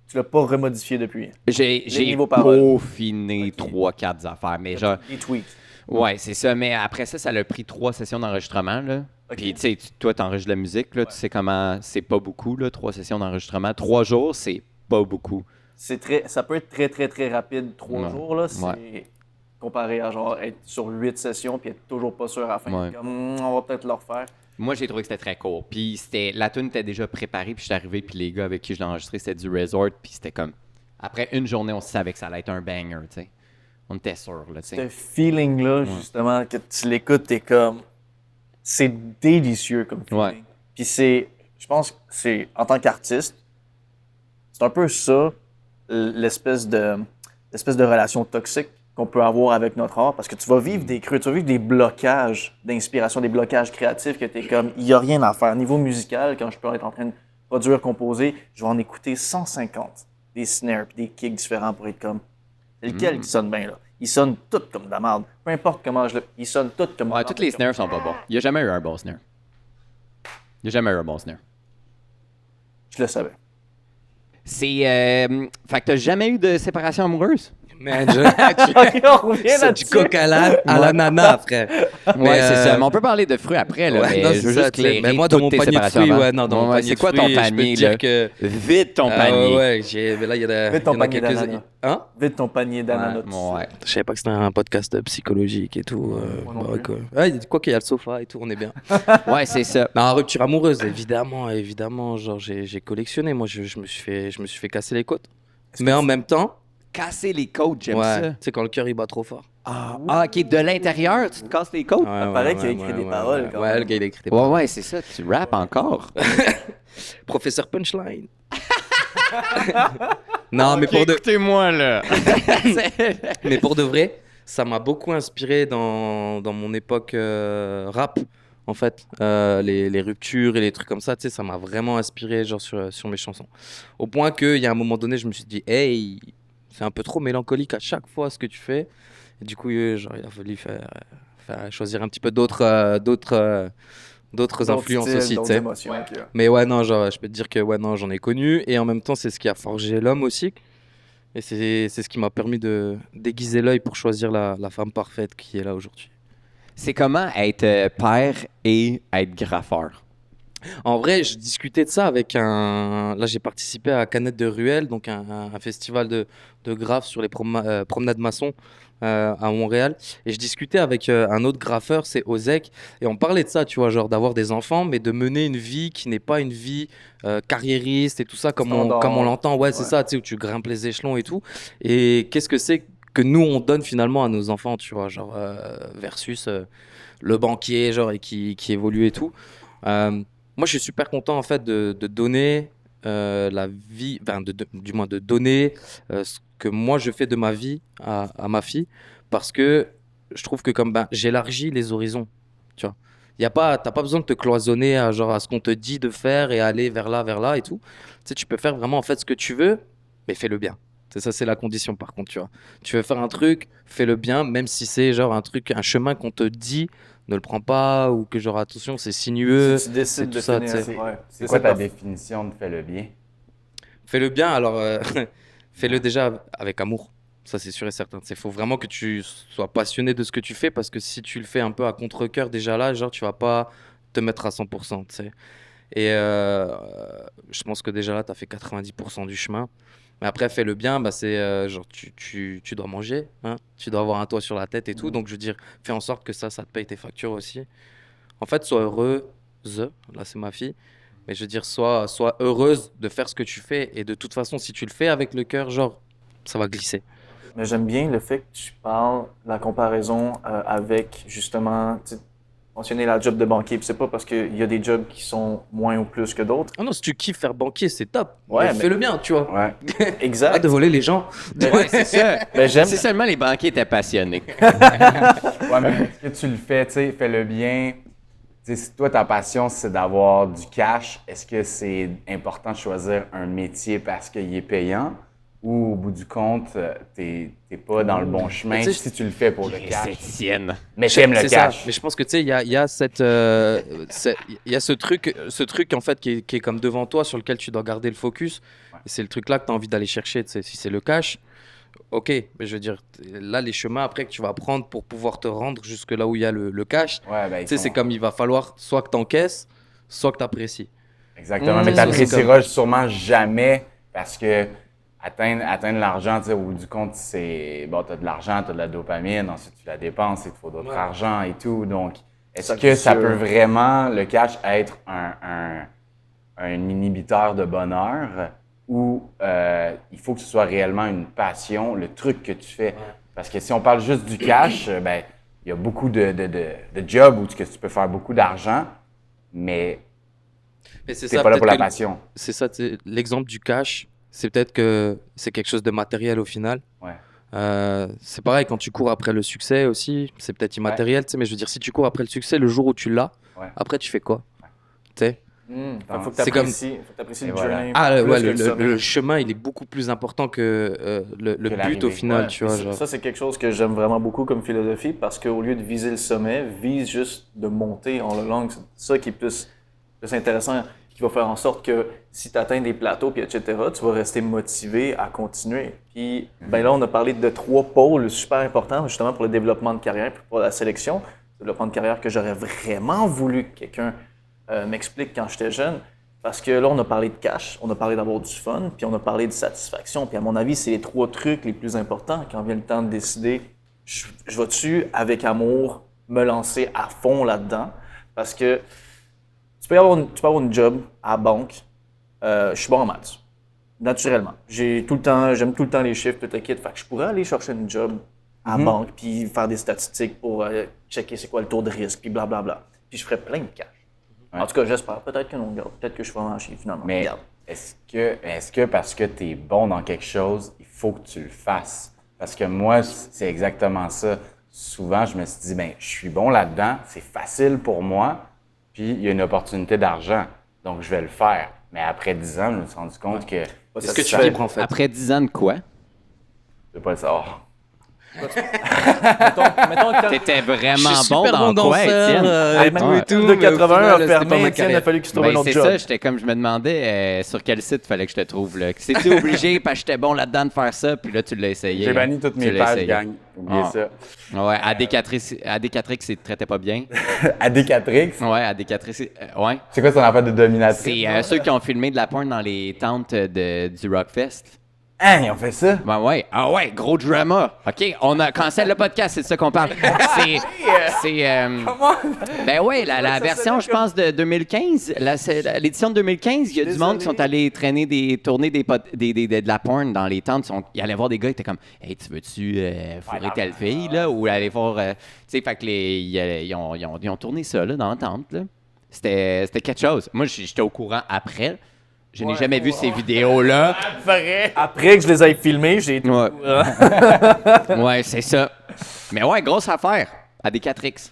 tu l'as pas remodifié depuis. J'ai niveaux paroles. peaufiné 3-4 affaires, mais genre... Des tweaks. Ouais, c'est ça. Mais après ça, ça a pris 3 sessions d'enregistrement, là. Ok. Puis, tu sais, toi, t'enregistres de la musique, là. Tu sais comment... C'est pas beaucoup, là, 3 sessions d'enregistrement. 3 jours, c'est pas beaucoup. Ça peut être très, très, très rapide, 3 Ouais. jours, là. C'est Ouais. comparé à genre être sur 8 sessions puis être toujours pas sûr à la fin. Ouais. Comme, on va peut-être le refaire. Moi, j'ai trouvé que c'était très court. Puis la tune était déjà préparée, puis je suis arrivé, puis les gars avec qui je l'ai enregistré, c'était du Resort, puis c'était comme... Après une journée, on savait que ça allait être un banger, tu sais. On était sûr, là, tu sais. Ce feeling-là, justement, que tu l'écoutes, t'es comme... C'est délicieux comme feeling. Ouais. Puis je pense que c'est, en tant qu'artiste, c'est un peu ça, l'espèce de relation toxique qu'on peut avoir avec notre art, parce que tu vas vivre des creux, tu vas vivre des blocages d'inspiration, des blocages créatifs, que t'es comme, il n'y a rien à faire. Niveau musical, quand je peux être en train de produire, composer, je vais en écouter 150, des snares puis des kicks différents pour être comme, c'est lequel qui sonne bien, là? Ils sonnent tous comme de la merde. Peu importe comment ils sonnent tous comme de la Ouais, merde. toutes les snares sont pas bons. Il n'y a jamais eu un bon snare. Il n'y a jamais eu un bon snare. Je le savais. C'est... Fait que t'as jamais eu de séparation amoureuse? Man, Ok, on revient c'est du là-dessus. coq à l'ananas, frère. Ouais, c'est ça. Mais on peut parler de fruits après, là. Ouais, mais non, je veux c'est ça, juste tu sais. clairer Mais moi, dans toutes mon tes panier de séparations fruits, avant. ouais, non, dans mon Ouais, panier c'est de quoi ton fruits, je peux panier, te dire là? que... Vite ton Ah, panier. ouais, mais là, il y a Vite ton il y en a panier quelques... d'ananas. Hein? Vite ton panier d'ananas. Ouais. Je savais pas que c'était un podcast psychologique et tout. moi non bah, plus. quoi. Ouais, quoi qu'il y a le sofa et tout, on est bien. Ouais, c'est ça. Non, rupture amoureuse, évidemment. Genre, j'ai collectionné. Moi, je me suis fait casser les côtes. Mais en même temps, Casser les côtes, j'aime ouais, ça. tu sais, quand le cœur il bat trop fort. Ah, ok, de l'intérieur, tu te casses les côtes? Ouais, paraît qu'il a écrit des paroles, quand Ouais, même. le gars, il a écrit des Ouais, paroles. ouais, c'est ça. Tu rappes encore. Professeur Punchline. Non, mais Écoutez-moi, là. mais pour de vrai, ça m'a beaucoup inspiré dans mon époque rap. En fait, les ruptures et les trucs comme ça, tu sais, ça m'a vraiment inspiré genre sur mes chansons. Au point qu'il y a un moment donné, je me suis dit, hey, c'est un peu trop mélancolique à chaque fois ce que tu fais. Et du coup, genre, il a fallu choisir un petit peu d'autres influences styles, aussi, tu d'autres sais. émotions, ok. Mais ouais, non, genre, je peux te dire que ouais, non, j'en ai connu. Et en même temps, c'est ce qui a forgé l'homme aussi. Et c'est ce qui m'a permis de déguiser l'œil pour choisir la femme parfaite qui est là aujourd'hui. C'est comment être père et être graffeur? En vrai, je discutais de ça avec un... Là, j'ai participé à Canette de Ruelle, donc un festival de graphes sur les promenades maçons à Montréal. Et je discutais avec un autre graffeur, c'est Ozek. Et on parlait de ça, tu vois, genre d'avoir des enfants, mais de mener une vie qui n'est pas une vie carriériste et tout ça, comme on l'entend. Ouais, c'est ça, tu sais, où tu grimpes les échelons et tout. Et qu'est-ce que c'est que nous, on donne finalement à nos enfants, tu vois, genre versus le banquier, genre, et qui évolue et tout. Moi, je suis super content en fait de donner la vie, enfin, du moins de donner ce que moi je fais de ma vie à ma fille, parce que je trouve que comme j'élargis les horizons, tu vois. T'as pas besoin de te cloisonner à ce qu'on te dit de faire et aller vers là et tout. Tu sais, tu peux faire vraiment en fait ce que tu veux, mais fais-le bien. C'est ça, c'est la condition par contre, tu vois. Tu veux faire un truc, fais-le bien, même si c'est genre un chemin qu'on te dit, ne le prends pas, ou que genre attention, c'est sinueux. Si tu décides c'est de tout ça, finir, tu sais. ouais. C'est quoi ta définition de fais le bien? Fais-le bien, alors fais-le déjà avec amour. Ça, c'est sûr et certain. Il faut vraiment que tu sois passionné de ce que tu fais, parce que si tu le fais un peu à contre-cœur déjà là, genre tu vas pas te mettre à 100%, tu sais. Et je pense que déjà là, tu as fait 90% du chemin. Mais après, fais-le bien, c'est genre tu dois manger, hein, tu dois avoir un toit sur la tête et tout. Donc, je veux dire, fais en sorte que ça te paye tes factures aussi. En fait, sois heureuse. Là, c'est ma fille. Mais je veux dire, sois heureuse de faire ce que tu fais. Et de toute façon, si tu le fais avec le cœur, genre, ça va glisser. Mais j'aime bien le fait que tu parles de la comparaison avec, justement, tu sais, mentionner la job de banquier. Puis c'est pas parce qu'il y a des jobs qui sont moins ou plus que d'autres. Ah non, si tu kiffes faire banquier, c'est top. Ouais, mais mais- fais-le bien, tu vois. Ouais. Exact. Arrête de voler les gens. Ouais, c'est ça. Ben, j'aime. Si seulement les banquiers étaient passionnés. Ouais, mais est-ce que tu le fais, tu sais, fais-le bien. Tu sais, si toi, ta passion, c'est d'avoir du cash, est-ce que c'est important de choisir un métier parce qu'il est payant ou au bout du compte, t'es pas dans le bon chemin tu sais, si tu le fais pour le cash? Étienne. Mais t'aimes le C'est ça. cash. Mais je pense que tu sais, il y a ce truc en fait qui est comme devant toi sur lequel tu dois garder le focus. Et c'est le truc là que tu as envie d'aller chercher. Tu sais, si c'est le cash, ok. Mais je veux dire, là, les chemins après que tu vas prendre pour pouvoir te rendre jusque là où il y a le cash, Ouais, ben, tu sais, c'est comme il va falloir soit que tu encaisses, soit que tu apprécies. Exactement, Mm. mais C'est ça, t'apprécieras sûrement jamais parce que atteindre l'argent, tu sais, au bout du compte, c'est bon, t'as de l'argent, t'as de la dopamine, ensuite tu la dépenses, il te faut d'autre argent et tout. Donc, est-ce Ça, que c'est ça sûr. peut vraiment, le cash, être un inhibiteur de bonheur ou il faut que ce soit réellement une passion, le truc que tu fais? Parce que si on parle juste du cash, ben, il y a beaucoup de jobs où tu peux faire beaucoup d'argent, mais Mais c'est t'es ça, pas là pour peut-être la que passion. c'est ça, tu sais, l'exemple du cash, c'est peut-être que c'est quelque chose de matériel au final. Ouais. C'est pareil, quand tu cours après le succès aussi, c'est peut-être immatériel, tu sais, mais je veux dire, si tu cours après le succès, le jour où tu l'as, Ouais. après tu fais quoi? Tu sais? Faut que C'est comme- t'apprécies Et le voilà. journey. Ah, plus ouais, que le sommet. le chemin, il est beaucoup plus important que le but l'arrivée. au final, Ouais, tu vois. ça- Genre. Ça, c'est quelque chose que j'aime vraiment beaucoup comme philosophie parce qu'au lieu de viser le sommet, vise juste de monter en le long. C'est ça qui est plus intéressant. qui va faire en sorte que si tu atteins des plateaux, puis etc., tu vas rester motivé à continuer. Puis ben là, on a parlé de 3 pôles super importants, justement pour le développement de carrière, puis pour la sélection. Le développement de carrière que j'aurais vraiment voulu que quelqu'un m'explique quand j'étais jeune. Parce que là, on a parlé de cash, on a parlé d'avoir du fun, puis on a parlé de satisfaction. Puis à mon avis, c'est les 3 trucs les plus importants quand vient le temps de décider, je vais-tu, avec amour, me lancer à fond là-dedans. Parce que tu peux avoir une job à la banque. Je suis bon en maths, naturellement. J'aime tout le temps les chiffres, tout le kit. Fait que je pourrais aller chercher une job à la banque, puis faire des statistiques pour checker c'est quoi le taux de risque, puis blablabla. Puis je ferais plein de cash. Ouais. En tout cas, j'espère. Peut-être que non, regarde. Peut-être que je suis vraiment chier finalement. Mais Regarde. est-ce que parce que tu es bon dans quelque chose, il faut que tu le fasses? Parce que moi, c'est exactement ça. Souvent, je me suis dit, ben, je suis bon là-dedans, c'est facile pour moi, puis il y a une opportunité d'argent, donc je vais le faire. Mais après 10 ans, je me suis rendu compte que C'est ce que tu vibres en fait. Après 10 ans de quoi? je vais pas le savoir. Mettons que T'étais vraiment Je suis bon super dans bon quoi, danseur, Étienne? Hey, man, tout et tout, de mais au 81 final, a c'était fermé, pas ma Étienne, il a carrière. fallu qu'il se trouve un Ben, autre c'est job. ça, j'étais comme je me demandais sur quel site fallait que je te trouve. Là. C'est-tu obligé parce que j'étais bon là-dedans de faire ça, puis là tu l'as essayé. J'ai hein? banni toutes Tu mes l'as pages, essayé. gang. Oubliez Ah. ça. Ouais, AD4X, il te traitait pas bien. AD4X, Ouais, AD4X, ouais. c'est quoi son affaire de dominatrice? C'est ceux qui ont filmé de la porn dans les tentes du Rockfest. Hein, ils ont fait ça? Ben ouais. Ah ouais, gros drama. OK, on a cancel le podcast, c'est de ça qu'on parle. Ben ouais, la version, je pense, de 2015, l'édition de 2015, il y a du monde qui sont allés tourner de la porn dans les tentes. Ils allaient voir des gars qui étaient comme « Hey, tu veux-tu fourrer telle fille, là? » Ou aller voir... tu sais, fait que ils ont tourné ça, là, dans la tente, là. C'était quelque chose. Moi, j'étais au courant après. Je n'ai jamais vu ces vidéos-là. Après que je les ai filmés, j'ai été Ouais. Ouais, c'est ça. Mais ouais, grosse affaire. À des 4X.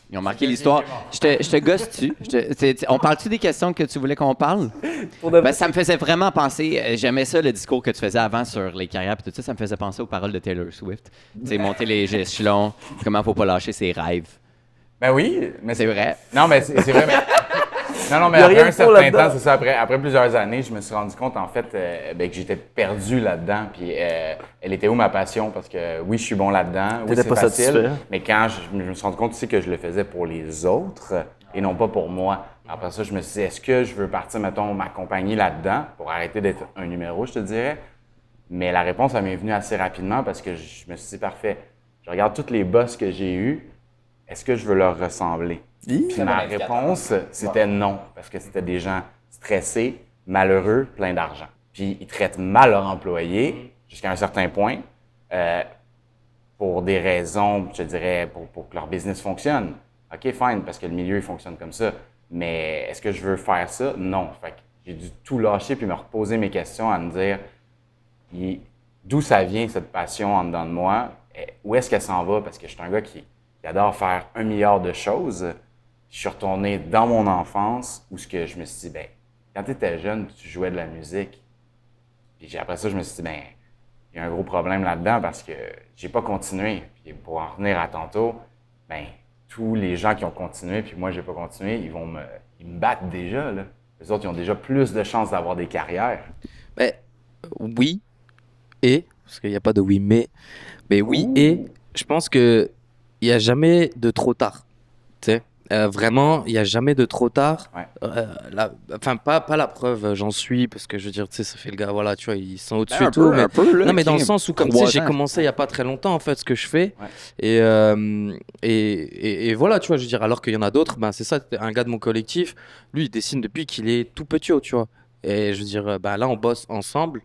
Ils ont marqué l'histoire. Je te gosse-tu? On parle-tu des questions que tu voulais qu'on parle? Ben, ça me faisait vraiment penser. J'aimais ça, le discours que tu faisais avant sur les carrières et tout ça. Ça me faisait penser aux paroles de Taylor Swift. Tu sais, monter les échelons, comment faut pas lâcher ses rêves. Ben oui, mais C'est vrai. Non, mais c'est vrai, mais... Non, mais Y a après rien un de faux certain là-dedans. temps, c'est ça, après plusieurs années, je me suis rendu compte, en fait, ben, que j'étais perdu là-dedans. Puis elle était où ma passion? Parce que oui, je suis bon là-dedans, oui, T'étais c'est pas facile. satisfait. Mais quand je me suis rendu compte aussi que je le faisais pour les autres et non pas pour moi. Après ça, je me suis dit, est-ce que je veux partir, mettons, ma compagnie là-dedans pour arrêter d'être un numéro, je te dirais? Mais la réponse, elle m'est venue assez rapidement parce que je me suis dit, parfait, je regarde tous les boss que j'ai eus, est-ce que je veux leur ressembler? Puis ma réponse, c'était non, parce que c'était des gens stressés, malheureux, pleins d'argent. Puis ils traitent mal leurs employés jusqu'à un certain point pour des raisons, je dirais, pour que leur business fonctionne. OK, fine, parce que le milieu, il fonctionne comme ça. Mais est-ce que je veux faire ça? Non. Fait que j'ai dû tout lâcher puis me reposer mes questions à me dire d'où ça vient, cette passion en dedans de moi? Où est-ce qu'elle s'en va? Parce que je suis un gars qui adore faire 1 milliard de choses. Je suis retourné dans mon enfance où je me suis dit, ben, quand tu étais jeune, tu jouais de la musique. Puis après ça, je me suis dit, ben, il y a un gros problème là-dedans parce que j'ai pas continué. Puis pour en revenir à tantôt, ben, tous les gens qui ont continué, puis moi, j'ai pas continué, ils me battent déjà, là. Les autres, ils ont déjà plus de chances d'avoir des carrières. Ben, oui parce qu'il n'y a pas de oui, mais oui, et je pense que il n'y a jamais de trop tard. Tu sais, vraiment, il n'y a jamais de trop tard. Ouais. Enfin, pas la preuve, j'en suis, parce que je veux dire, tu sais, ça fait le gars, voilà, tu vois, ils sont au-dessus Un et tout. peu, Mais... un peu, là, non, mais dans le Kim. sens où, comme tu sais, 3 j'ai ans. commencé il n'y a pas très longtemps, en fait, ce que je fais. Ouais. Et voilà, tu vois, je veux dire, alors qu'il y en a d'autres, ben, c'est ça, un gars de mon collectif, lui, il dessine depuis qu'il est tout petit, tu vois. Et je veux dire, ben, là, on bosse ensemble.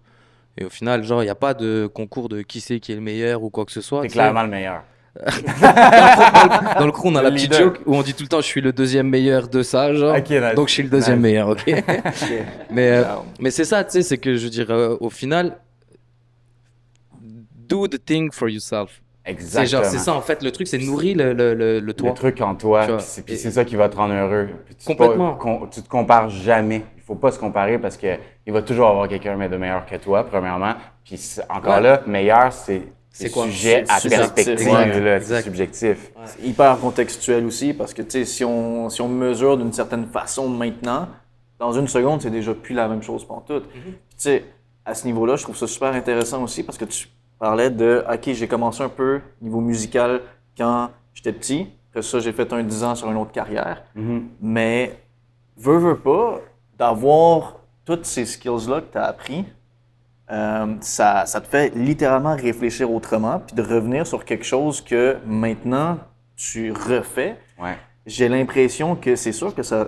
Et au final, genre, il n'y a pas de concours de qui c'est qui est le meilleur ou quoi que ce soit. C'est tu sais. clairement le meilleur. Dans le crew, on a la petite leader. joke où on dit tout le temps je suis le deuxième meilleur de ça, genre. Ok, nice. Donc je suis le deuxième Nice. meilleur, ok. Mais c'est ça, tu sais, c'est que je veux dire, au final, do the thing for yourself. C'est Exactement. genre, c'est ça en fait, le truc, c'est nourrir le toi. Le truc en toi, Tu vois, puis c'est ça qui va te rendre heureux. Puis Complètement. Tu te compares jamais. Il faut pas se comparer parce que il va toujours avoir quelqu'un de meilleur que toi, premièrement. Puis encore Ouais. là, meilleur, c'est C'est quoi? Sujet à subjectif. perspective, Ouais, là, exact. c'est subjectif. C'est hyper contextuel aussi parce que, tu sais, si on mesure d'une certaine façon maintenant, dans une seconde, c'est déjà plus la même chose pantoute. Tu sais, à ce niveau-là, je trouve ça super intéressant aussi parce que tu parlais de, OK, j'ai commencé un peu niveau musical quand j'étais petit. Après ça, j'ai fait un 10 ans sur une autre carrière. Mais, veux pas, d'avoir toutes ces skills-là que tu as appris, ça te fait littéralement réfléchir autrement puis de revenir sur quelque chose que maintenant tu refais. Ouais. J'ai l'impression que c'est sûr que ça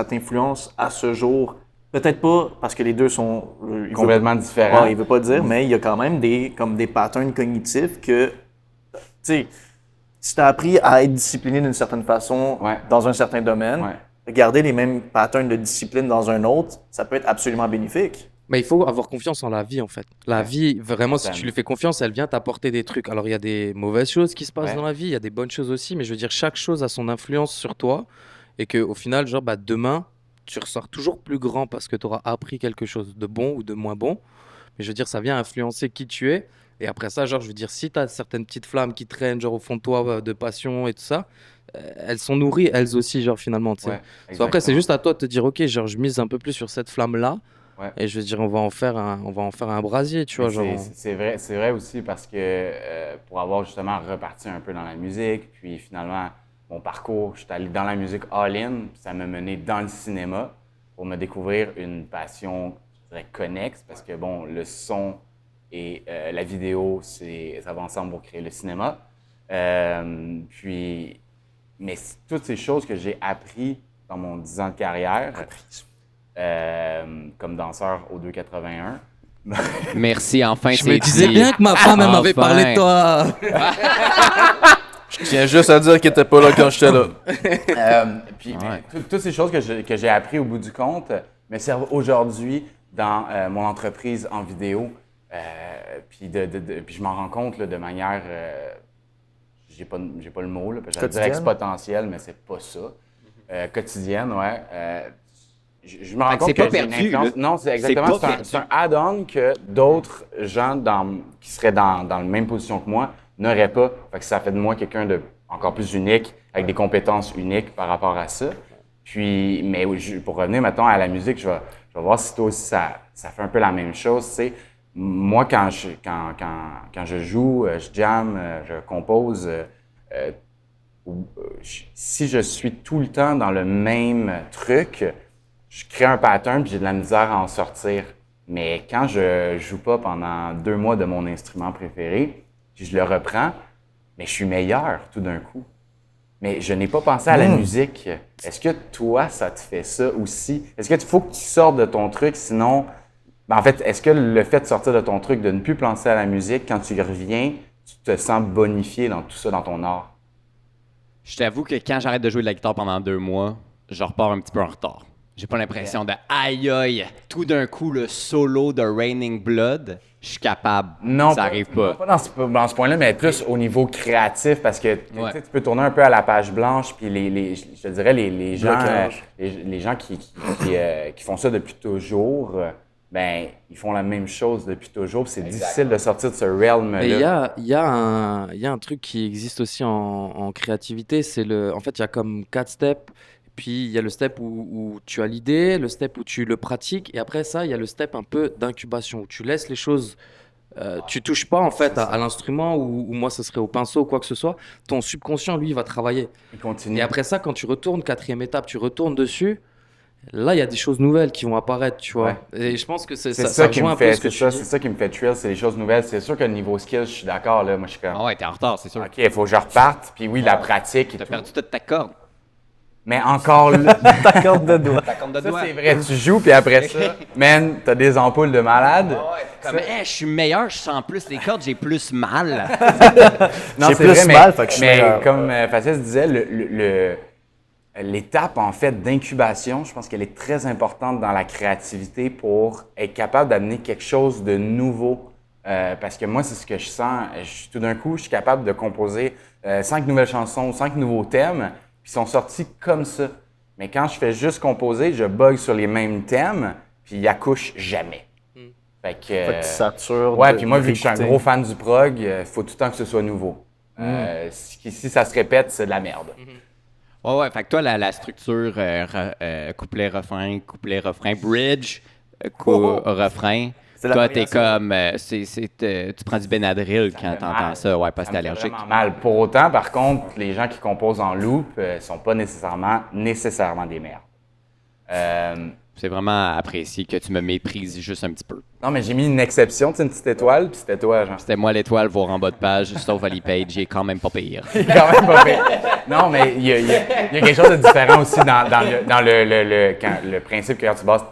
t'influence à ce jour. Peut-être pas parce que les deux sont Complètement différents. il veut pas dire, mais il y a quand même des patterns cognitifs que, tu sais, si tu as appris à être discipliné d'une certaine façon Ouais. dans un certain domaine, Ouais. garder les mêmes patterns de discipline dans un autre, ça peut être absolument bénéfique. Mais il faut avoir confiance en la vie, en fait. La vie, vraiment, si Totalement. tu lui fais confiance, elle vient t'apporter des trucs. Alors, il y a des mauvaises choses qui se passent Ouais. dans la vie, il y a des bonnes choses aussi, mais je veux dire, chaque chose a son influence sur toi. Et qu'au final, genre, bah, demain, tu ressors toujours plus grand parce que tu auras appris quelque chose de bon ou de moins bon. Mais je veux dire, ça vient influencer qui tu es. Et après ça, genre, je veux dire, si tu as certaines petites flammes qui traînent, genre, au fond de toi, de passion et tout ça, elles sont nourries, elles aussi, genre, finalement, tu sais. Ouais, So, après, c'est exactement. juste à toi de te dire, OK, genre, je mise un peu plus sur cette flamme-là. Ouais. Et je veux dire, on va en faire un brasier, tu vois. Mais Genre, c'est vrai aussi parce que pour avoir justement reparti un peu dans la musique, puis finalement, mon parcours, je suis allé dans la musique all-in, puis ça m'a mené dans le cinéma pour me découvrir une passion, je dirais, connexe, parce que bon, le son et la vidéo, ça va ensemble pour créer le cinéma. Toutes ces choses que j'ai appris dans mon 10 ans de carrière, comme danseur au 281. Merci, enfin, je c'est me disais dit. bien que ma femme, elle m'avait Enfin. parlé de toi. Je tiens juste à dire qu'il était pas là quand j'étais là. Toutes ces choses que j'ai appris au bout du compte me servent aujourd'hui dans mon entreprise en vidéo. Puis je m'en rends compte là, de manière, j'ai pas le mot, là, j'allais dire Quotidienne? exponentielle, mais c'est pas ça. Quotidienne, ouais. Je me rends Fait que compte c'est que pas j'ai une perdu, influence. là. Non, c'est C'est exactement. pas perdu. C'est un add-on que d'autres gens qui seraient dans la même position que moi n'auraient pas. Fait que ça fait de moi quelqu'un de encore plus unique, avec des compétences uniques par rapport à ça. Puis, mais pour revenir maintenant à la musique, je vais voir si toi aussi ça fait un peu la même chose. Tu sais, moi, quand je joue, je jamme, je compose, si je suis tout le temps dans le même truc, je crée un pattern puis j'ai de la misère à en sortir. Mais quand je joue pas pendant 2 mois de mon instrument préféré, puis je le reprends, mais je suis meilleur tout d'un coup. Mais je n'ai pas pensé à la musique. Est-ce que toi, ça te fait ça aussi? Est-ce qu'il faut que tu sortes de ton truc, sinon... Ben, en fait, est-ce que le fait de sortir de ton truc, de ne plus penser à la musique, quand tu y reviens, tu te sens bonifié dans tout ça, dans ton art? Je t'avoue que quand j'arrête de jouer de la guitare pendant 2 mois, je repars un petit peu en retard. J'ai pas l'impression de aïe aïe, tout d'un coup le solo de Raining Blood, je suis capable. Non, ça arrive pas. Pas dans ce point-là, mais plus au niveau créatif, parce que tu Ouais. sais, tu peux tourner un peu à la page blanche, puis je te dirais, les gens, Blocage. les gens qui font ça depuis toujours, ben ils font la même chose depuis toujours, puis c'est difficile de sortir de ce realm-là. Et il y a un truc qui existe aussi en créativité, en fait, il y a comme 4 steps. Puis il y a le step où tu as l'idée, le step où tu le pratiques, et après ça, il y a le step un peu d'incubation, où tu laisses les choses, tu touches pas en fait à l'instrument, ou moi ce serait au pinceau ou quoi que ce soit, ton subconscient, lui, il va travailler. Ils continuent. Et après ça, quand tu retournes, 4e étape, tu retournes dessus, là, il y a des choses nouvelles qui vont apparaître, tu vois. Ouais. Et je pense que C'est ça qui rejoint me un peu fait, ce que c'est tu ça, dis. c'est ça qui me fait thrill, c'est les choses nouvelles. C'est sûr que niveau skill, je suis d'accord, là, moi je suis comme, Ah ouais, t'es en retard, c'est sûr. OK, il faut que je reparte, puis oui, la pratique et T'as tout. perdu toute ta corde. Mais encore là, Ta corde de doigt. Ta corde de ça doigt. c'est vrai, tu joues, puis après ça, man, t'as des ampoules de malade. Comme, je suis meilleur, je sens plus les cordes, j'ai plus mal. Non, J'ai c'est plus vrai, mal, fait que je suis mais meilleur. comme Faciès disait, l'étape en fait d'incubation, je pense qu'elle est très importante dans la créativité pour être capable d'amener quelque chose de nouveau. Parce que moi, c'est ce que je sens. Tout d'un coup, je suis capable de composer 5 nouvelles chansons, 5 nouveaux thèmes, puis ils sont sortis comme ça. Mais quand je fais juste composer, je bug sur les mêmes thèmes, puis ils accouchent jamais. Fait que, Fait que tu satures. ouais, de- puis moi, de vu que je suis un réécouter. gros fan du prog, il faut tout le temps que ce soit nouveau. Si ça se répète, c'est de la merde. Ouais, fait que toi, la structure couplet-refrain, couplet-refrain, bridge, refrain, C'est la toi, t'es variation. comme. Tu prends du Benadryl quand fait t'entends mal. ça, ouais, parce que Ça t'es me fait allergique. vraiment mal. Pour autant, par contre, les gens qui composent en loop sont pas nécessairement des merdes. C'est vraiment apprécié que tu me méprises juste un petit peu. Non, mais j'ai mis une exception, tu sais, une petite étoile, puis c'était toi, genre. C'était moi l'étoile, voir en bas de page, sauf Ali Page, il est quand même pas pire. C'est quand même pas pire. Non, mais il y a quelque chose de différent aussi dans le principe que quand tu bases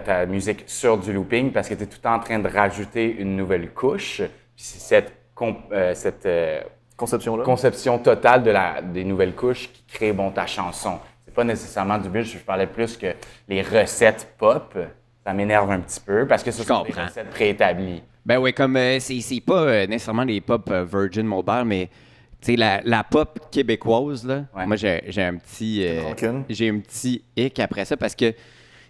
ta musique sur du looping, parce que tu es tout le temps en train de rajouter une nouvelle couche. Puis c'est cette Conception-là. conception totale des nouvelles couches qui crée ta chanson. C'est pas nécessairement du but. Je parlais plus que les recettes pop, ça m'énerve un petit peu parce que ce sont des comprends. recettes préétablies. Ben oui, comme c'est pas nécessairement les pop Virgin Mobile, mais tu sais, la pop québécoise, là, Ouais. moi j'ai un petit. rancune. J'ai un petit hic après ça parce que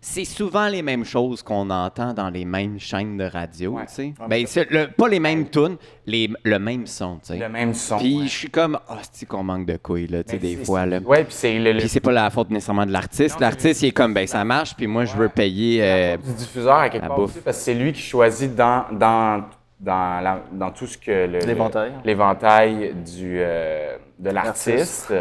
c'est souvent les mêmes choses qu'on entend dans les mêmes chaînes de radio, Ouais. tu sais. Ben, pas les mêmes tunes, le même son, tu sais. Le même son. Puis ouais. je suis comme, c'est qu'on manque de couilles, là, tu sais, Mais des fois, là. Ouais, puis c'est le Puis c'est pas la faute nécessairement de l'artiste. Non, L'artiste, il est comme, ben ça marche, puis moi, je veux payer. du diffuseur à quelque la part bouffe. aussi, parce que c'est lui qui choisit dans tout ce que L'éventail. l'éventail de l'artiste,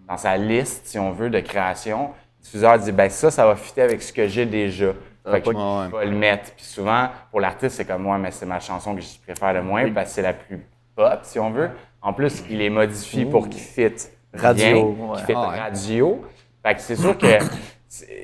dans sa liste, si on veut, de création. Le diffuseur dit, ben ça va fitter avec ce que j'ai déjà. Fait que pas- je vais le mettre. Puis souvent, pour l'artiste, c'est comme moi, mais c'est ma chanson que je préfère le moins parce que c'est la plus pop, si on veut. En plus, il est modifié pour qu'il fitte Radio, bien, ouais. qu'il fitte Ah ouais. radio. Fait que c'est sûr que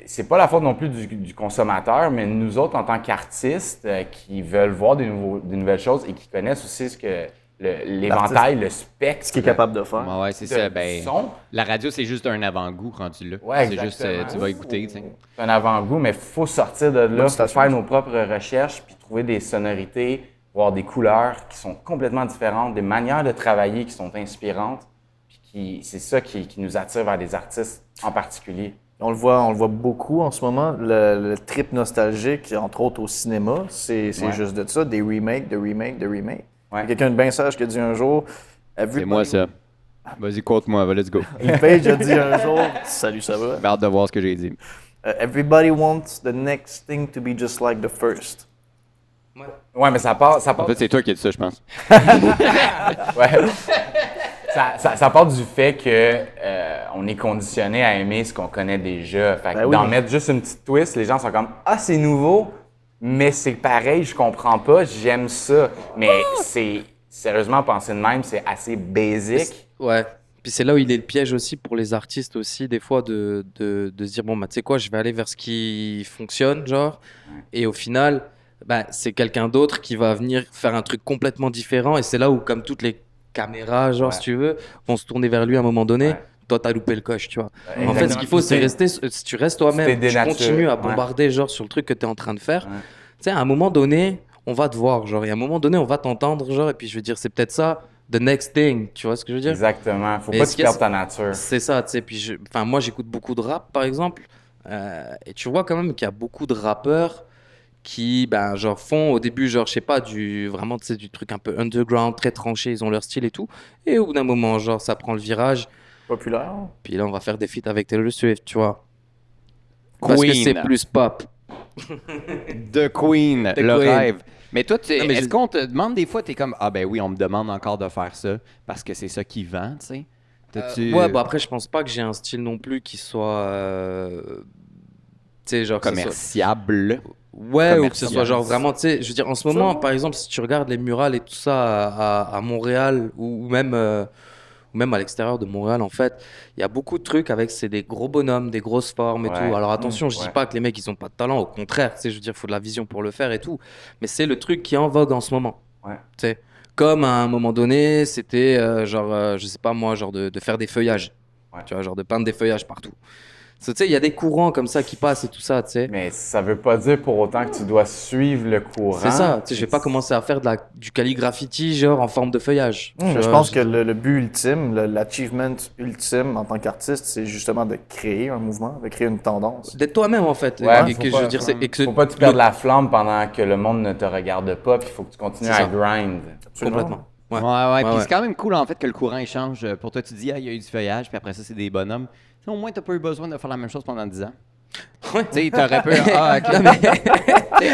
c'est pas la faute non plus du consommateur, mais nous autres, en tant qu'artistes qui veulent voir des nouvelles choses et qui connaissent aussi ce que l'éventail, le spectre. Ce qu'il est capable de faire. Ouais, c'est de ça. Ben, son. la radio, c'est juste un avant-goût rendu là. Ouais, c'est juste, exactement. tu vas écouter, tu sais. C'est un avant-goût, mais il faut sortir de là, Bonne faut station. faire nos propres recherches, puis trouver des sonorités, voir des couleurs qui sont complètement différentes, des manières de travailler qui sont inspirantes. Puis c'est ça qui nous attire vers des artistes en particulier. On le voit beaucoup en ce moment. Le trip nostalgique, entre autres au cinéma, c'est Ouais. juste de ça, des remakes, de remakes, de remakes. Ouais. Il y a quelqu'un de bien sage qui a dit un jour. C'est moi, ça. Vas-y, quote-moi, let's go. Page a dit un jour, salut, ça va? J'ai hâte de voir ce que j'ai dit. Everybody wants the next thing to be just like the first. Ouais, mais ça part En fait, c'est toi qui as dit ça, je pense. ouais. Ça part du fait que on est conditionné à aimer ce qu'on connaît déjà. Fait que Ben oui. d'en mettre juste une petite twist, les gens sont comme c'est nouveau, mais c'est pareil, je comprends pas, j'aime ça. Mais c'est sérieusement pensé de même, c'est assez basic. Ouais. Puis c'est là où il est le piège aussi pour les artistes aussi, des fois, de se dire, bon, bah, tu sais quoi, je vais aller vers ce qui fonctionne, genre. Et au final, bah, c'est quelqu'un d'autre qui va venir faire un truc complètement différent. Et c'est là où, comme toutes les caméras, genre, Ouais. si tu veux, vont se tourner vers lui à un moment donné. Ouais. Toi, t'as loupé le coche, tu vois. En fait, Exactement. ce qu'il faut, c'est rester, si tu restes toi-même, C'était tu dénaturé. continues à Ouais. bombarder, genre, sur le truc que t'es en train de faire. Ouais. Tu sais, à un moment donné, on va te voir, genre, et à un moment donné, on va t'entendre, genre, et puis je veux dire, c'est peut-être ça, the next thing, tu vois ce que je veux dire? Exactement. Faut Mais pas ce que tu qu'il y a, perdes ta nature. C'est ça, tu sais. Puis, enfin, moi, j'écoute beaucoup de rap, par exemple. Et tu vois quand même qu'il y a beaucoup de rappeurs qui, ben, genre, font au début, genre, je sais pas, vraiment, tu sais, du truc un peu underground, très tranché, ils ont leur style et tout. Et au bout d'un moment, genre, ça prend le virage. Populaire. Puis là, on va faire des feats avec Taylor Swift, tu vois. Parce que Queen. c'est plus pop. The Queen, The le Queen. rêve. Mais toi, Non, mais est-ce je- qu'on te demande des fois, t'es comme, ben oui, on me demande encore de faire ça parce que c'est ça qui vend, tu sais? T'as-tu- Ouais, bah après, je pense pas que j'ai un style non plus qui soit. Tu sais, genre. que ce soit- commerciable. Ouais, ou que ce soit commercial. genre vraiment, tu sais, je veux dire, en ce moment, par exemple, si tu regardes les murales et tout ça à Montréal ou même à l'extérieur de Montréal, en fait, il y a beaucoup de trucs avec, c'est des gros bonhommes, des grosses formes et Ouais. tout. Alors attention, je dis Ouais. pas que les mecs, ils ont pas de talent, au contraire, tu sais, je veux dire, il faut de la vision pour le faire et tout. Mais c'est le truc qui est en vogue en ce moment. Ouais. Tu sais, comme à un moment donné, c'était genre, je sais pas moi, genre de faire des feuillages. Ouais. Tu vois, genre de peindre des feuillages partout. Tu sais, il y a des courants comme ça qui passent et tout ça, tu sais. Mais ça veut pas dire pour autant que tu dois suivre le courant. C'est ça, tu sais, je vais pas commencer à faire du calligraphiti, genre en forme de feuillage. Tu Je vois, pense que le but ultime, l'achievement ultime en tant qu'artiste, c'est justement de créer un mouvement, de créer une tendance. d'être toi-même, en fait. Ouais, et faut que pas, je veux dire, c'est. Et que faut pas que tu perdes la flamme pendant que le monde ne te regarde pas, puis il faut que tu continues C'est à ça. grind. Complètement. Ouais. Ouais, puis ouais. c'est quand même cool en fait que le courant il change. Pour toi, tu dis, ah, il y a eu du feuillage, puis après ça, c'est des bonhommes. Au moins, t'as pas eu besoin de faire la même chose pendant 10 ans. Ouais. Tu sais, t'aurais pu. Ah, ok.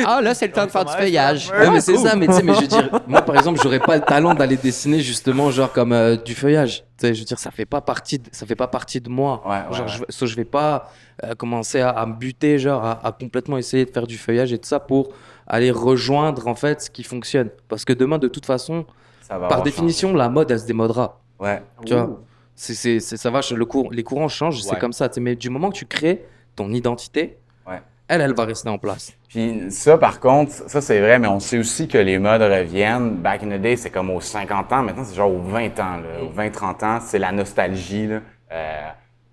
Ah, là, c'est le temps de faire du feuillage. Ouais, mais c'est ça, mais tu sais, mais je veux dire, moi par exemple, j'aurais pas le talent d'aller dessiner justement, genre comme du feuillage. Tu sais, je veux dire, ça fait pas partie de moi. Ouais, Genre, ouais. je vais pas commencer à me buter, genre à complètement essayer de faire du feuillage et tout ça pour aller rejoindre en fait ce qui fonctionne. Parce que demain, de toute façon, Ça va par avoir définition, la mode, elle se démodera. changé. Ouais. Tu vois, ça va, les courants changent, c'est Ouais. comme ça. Tu sais, mais du moment que tu crées ton identité, Ouais. elle va rester en place. Puis ça, par contre, ça c'est vrai, mais on sait aussi que les modes reviennent. Back in the day, c'est comme aux 50 ans. Maintenant, c'est genre aux 20 ans. Là. Aux 20-30 ans, c'est la nostalgie. Là.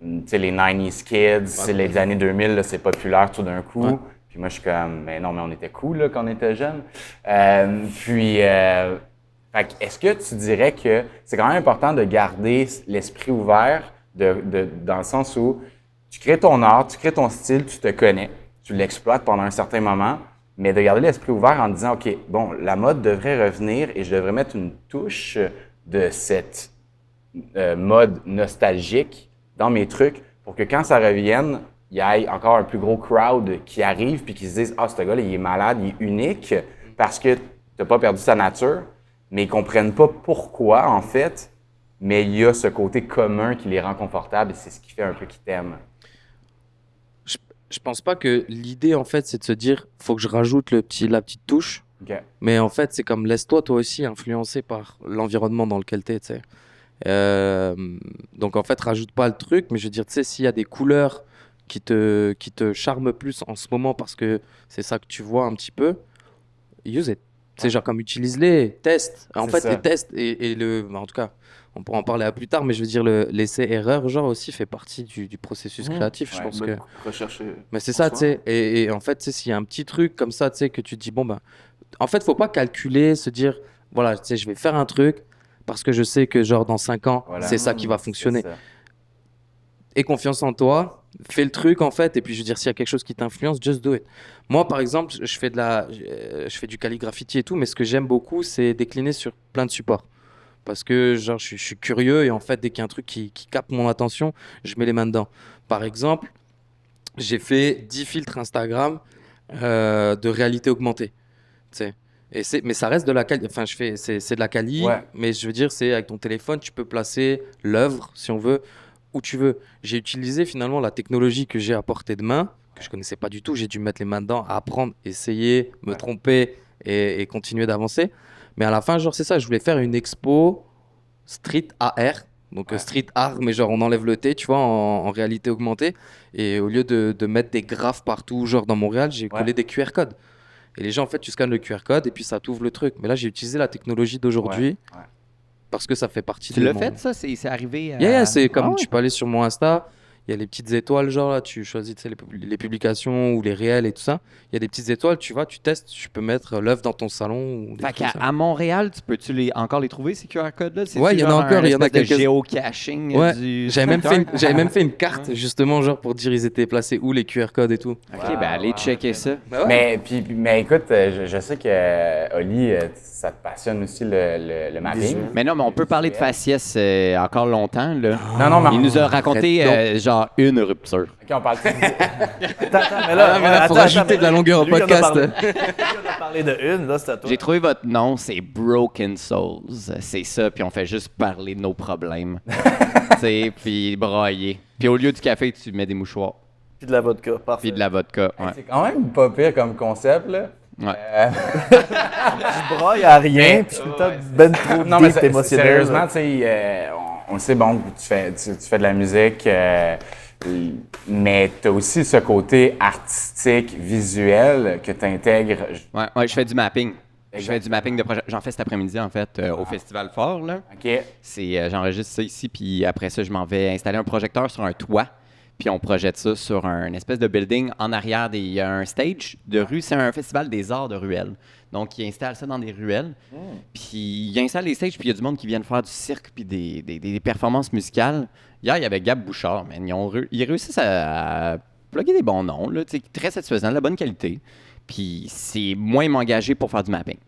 Tu sais, les 90s kids, c'est les années 2000, là, c'est populaire tout d'un coup. Ouais. Puis moi, je suis comme, mais non, mais on était cool là, quand on était jeunes. Fait que est-ce que tu dirais que c'est quand même important de garder l'esprit ouvert dans le sens où tu crées ton art, tu crées ton style, tu te connais, tu l'exploites pendant un certain moment, mais de garder l'esprit ouvert en disant, OK, bon, la mode devrait revenir et je devrais mettre une touche de cette mode nostalgique dans mes trucs pour que quand ça revienne, il y ait encore un plus gros crowd qui arrive puis qui se dise, ah, ce gars-là, il est malade, il est unique parce que tu n'as pas perdu sa nature, mais ils ne comprennent pas pourquoi, en fait, mais il y a ce côté commun qui les rend confortables et c'est ce qui fait un peu qu'ils t'aiment. Je pense pas que l'idée, en fait, c'est de se dire, faut que je rajoute la petite touche. OK. Mais en fait, c'est comme laisse-toi toi aussi influencer par l'environnement dans lequel tu es, tu sais. Donc en fait, rajoute pas le truc, mais je veux dire, tu sais, s'il y a des couleurs qui te charment plus en ce moment parce que c'est ça que tu vois un petit peu, use it. Tu sais, genre comme utilise-les, teste. En C'est fait, ça. les tests en tout cas, on pourra en parler à plus tard, mais je veux dire, l'essai-erreur, genre aussi fait partie du processus créatif. Je Ouais, pense que. Rechercher. Mais c'est ça, tu sais. Et en fait, tu sais, s'il y a un petit truc comme ça, tu sais, que tu te dis, bon, ben, en fait, faut pas calculer, se dire, voilà, tu sais, je vais faire un truc parce que je sais que, genre, dans 5 ans, Voilà. c'est ça qui va fonctionner. C'est ça. Aie confiance en toi, fais le truc, en fait, et puis, je veux dire, s'il y a quelque chose qui t'influence, just do it. Moi, par exemple, je fais du calligraphiti et tout, mais ce que j'aime beaucoup, c'est décliner sur plein de supports. Parce que, genre, je suis curieux et en fait, dès qu'il y a un truc qui capte mon attention, je mets les mains dedans. Par exemple, j'ai fait 10 filtres Instagram de réalité augmentée. Tu sais. Mais ça reste de la quali. Enfin, c'est de la quali, Ouais. mais je veux dire, c'est avec ton téléphone, tu peux placer l'œuvre, si on veut, où tu veux. J'ai utilisé finalement la technologie que j'ai à portée de main, que je connaissais pas du tout. J'ai dû mettre les mains dedans, apprendre, essayer, me tromper et continuer d'avancer. Mais à la fin, genre, c'est ça, je voulais faire une expo street AR. Donc street art, mais genre on enlève le T, tu vois, en réalité augmentée. Et au lieu de mettre des graphes partout, genre dans Montréal, j'ai collé des QR codes. Et les gens, en fait, tu scannes le QR code et puis ça t'ouvre le truc. Mais là, j'ai utilisé la technologie d'aujourd'hui Ouais. parce que ça fait partie Tu de l'as mon... fait, ça? C'est arrivé? Yeah, c'est comme Ah ouais? tu peux aller sur mon Insta, il y a les petites étoiles, genre là, tu choisis tu sais, les publications ou les réels et tout ça. Il y a des petites étoiles, tu vas, tu testes, tu peux mettre l'œuvre dans ton salon. Ou des Fait trucs comme qu'à ça. à Montréal, peux-tu encore les trouver, ces QR codes-là? Ouais, il y en a encore, il y en a quelques quelques- de géocaching Ouais, du j'avais même, secteur? j'avais même fait une carte, justement, genre pour dire ils étaient placés où les QR codes et tout. OK, ben allez checker ça. Bah ouais. Mais écoute, je sais que Oli, ça te passionne aussi le mapping. Mais non, mais on peut parler de faciès encore longtemps, là. Non, mais Il nous a raconté genre une rupture. OK, on parle Attends, mais là, faut rajouter de la longueur au lui, il en a podcast. parlé. Lui, il en a parlé de une, là, c'est à toi. J'ai trouvé votre nom, c'est Broken Souls. C'est ça, puis on fait juste parler de nos problèmes. Tu sais, puis brailler. Puis au lieu du café, tu mets des mouchoirs. Puis de la vodka, parfait. Puis de la vodka. Ouais. C'est quand même pas pire comme concept, là. Ouais. Tu brailles à rien, puis tout le temps, ben trop Non, mais deep émotionnel. sérieusement, tu sais, on le sait, bon, tu fais de la musique, mais tu as aussi ce côté artistique, visuel que tu intègres. Ouais, je fais du mapping. Je Exact. fais du mapping de projet. J'en fais cet après-midi, en fait, au Festival Fort, là. OK. J'enregistre ça ici, puis après ça, je m'en vais installer un projecteur sur un toit. puis on projette ça sur un espèce de building en arrière. Il y a un stage de rue, c'est un festival des arts de ruelles. Donc, ils installent ça dans des ruelles, puis ils installent les stages, puis il y a du monde qui vient faire du cirque, puis des performances musicales. Hier, il y avait Gab Bouchard, man. Ils réussissent à plugger des bons noms, là, très satisfaisant, de la bonne qualité, puis c'est moins m'engager pour faire du mapping.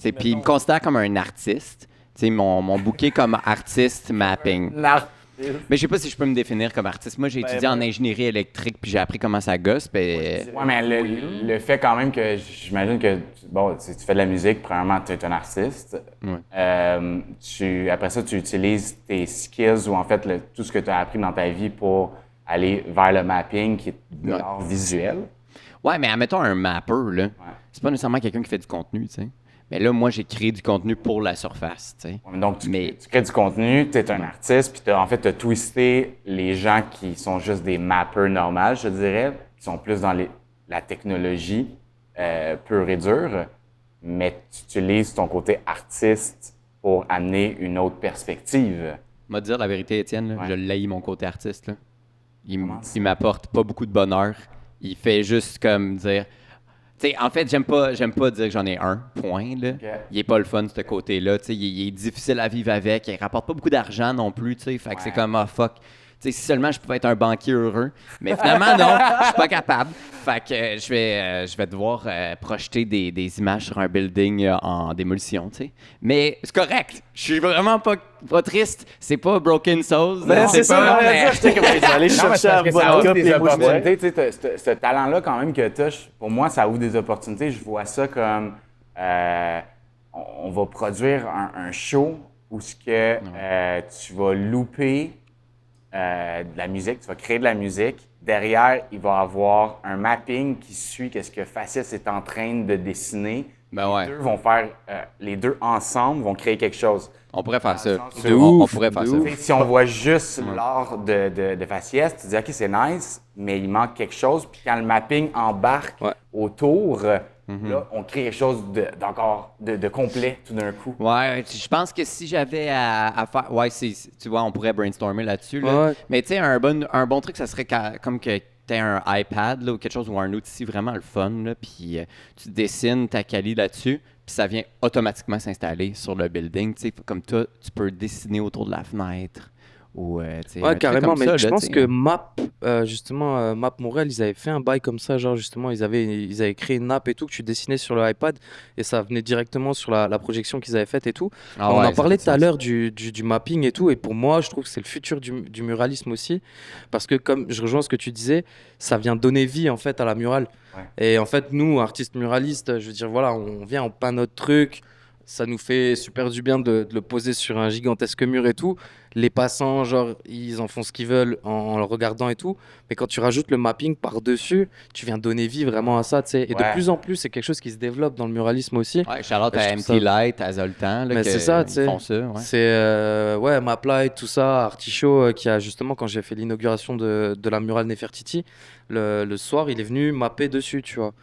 Puis ils me considèrent comme un artiste. Mon bouquet comme artiste mapping. Mais je sais pas si je peux me définir comme artiste. Moi, j'ai étudié en ingénierie électrique, puis j'ai appris comment ça gosse. Ouais, mais le fait quand même que j'imagine que tu fais de la musique, premièrement, tu es un artiste. Après ça, tu utilises tes skills ou en fait tout ce que tu as appris dans ta vie pour aller vers le mapping qui est de l'art visuel. Ouais, mais admettons un mapper, là. C'est pas nécessairement quelqu'un qui fait du contenu, tu sais. Mais là, moi, j'ai créé du contenu pour la surface, tu sais. Donc, tu crées du contenu, tu es un artiste, puis tu as twisté les gens qui sont juste des mappers normaux, je dirais, qui sont plus dans la technologie pure et dure, mais tu utilises ton côté artiste pour amener une autre perspective. Moi, dire la vérité, Étienne, là, je l'haïs mon côté artiste, là. Il m'apporte pas beaucoup de bonheur. Il fait juste comme dire... T'sais, en fait, j'aime pas dire que j'en ai un, point. Là. Okay. Il est pas le fun, ce côté-là. Il est difficile à vivre avec. Il rapporte pas beaucoup d'argent non plus. Fait que c'est comme, fuck. Si seulement je pouvais être un banquier heureux. Mais finalement, non, je suis pas capable. Fait que je vais devoir projeter des images sur un building en démolition. T'sais. Mais c'est correct. Je suis vraiment pas triste. C'est pas Broken Souls. C'est ça, j'étais comme aller chercher à vodka des opportunités. Ce talent-là, quand même, que tu as, pour moi, ça ouvre des opportunités. Je vois ça comme on va produire un show où tu vas louper de la musique, tu vas créer de la musique. Derrière, il va y avoir un mapping qui suit ce que Faciès est en train de dessiner. Les deux vont faire, les deux ensemble vont créer quelque chose. On pourrait faire ça. On pourrait faire ça. Si on voit juste l'art de Faciès, tu te dis, OK, c'est nice, mais il manque quelque chose. Puis quand le mapping embarque autour, là, on crée quelque chose d'encore de complet tout d'un coup. Ouais, je pense que si j'avais à faire... Ouais, tu vois, on pourrait brainstormer là-dessus. Là. Ouais. Mais tu sais, un bon truc, ça serait comme que tu aies un iPad là, ou quelque chose ou un outil vraiment le fun, là, puis tu dessines ta Kali là-dessus, puis ça vient automatiquement s'installer sur le building. Tu sais, comme toi, tu peux dessiner autour de la fenêtre. Ou, carrément, mais ça, je là, pense que Map Montréal, ils avaient fait un bail comme ça, genre justement, ils avaient créé une app et tout, que tu dessinais sur le iPad, et ça venait directement sur la projection qu'ils avaient faite et tout. On en parlait tout à l'heure du mapping et tout, et pour moi, je trouve que c'est le futur du muralisme aussi, parce que comme je rejoins ce que tu disais, ça vient donner vie en fait à la murale. Ouais. Et en fait, nous, artistes muralistes, je veux dire, voilà, on vient, on peint notre truc, ça nous fait super du bien de le poser sur un gigantesque mur et tout. Les passants, genre, ils en font ce qu'ils veulent en le regardant et tout. Mais quand tu rajoutes le mapping par-dessus, tu viens donner vie vraiment à ça, tu sais. Et de plus en plus, c'est quelque chose qui se développe dans le muralisme aussi. Ouais, Charlotte à MT Light, à Zoltan, là, c'est ça, tu sais. Font ça, c'est Maplight, tout ça, Artichaut, qui a justement, quand j'ai fait l'inauguration de la murale Nefertiti, le soir, il est venu mapper dessus, tu vois.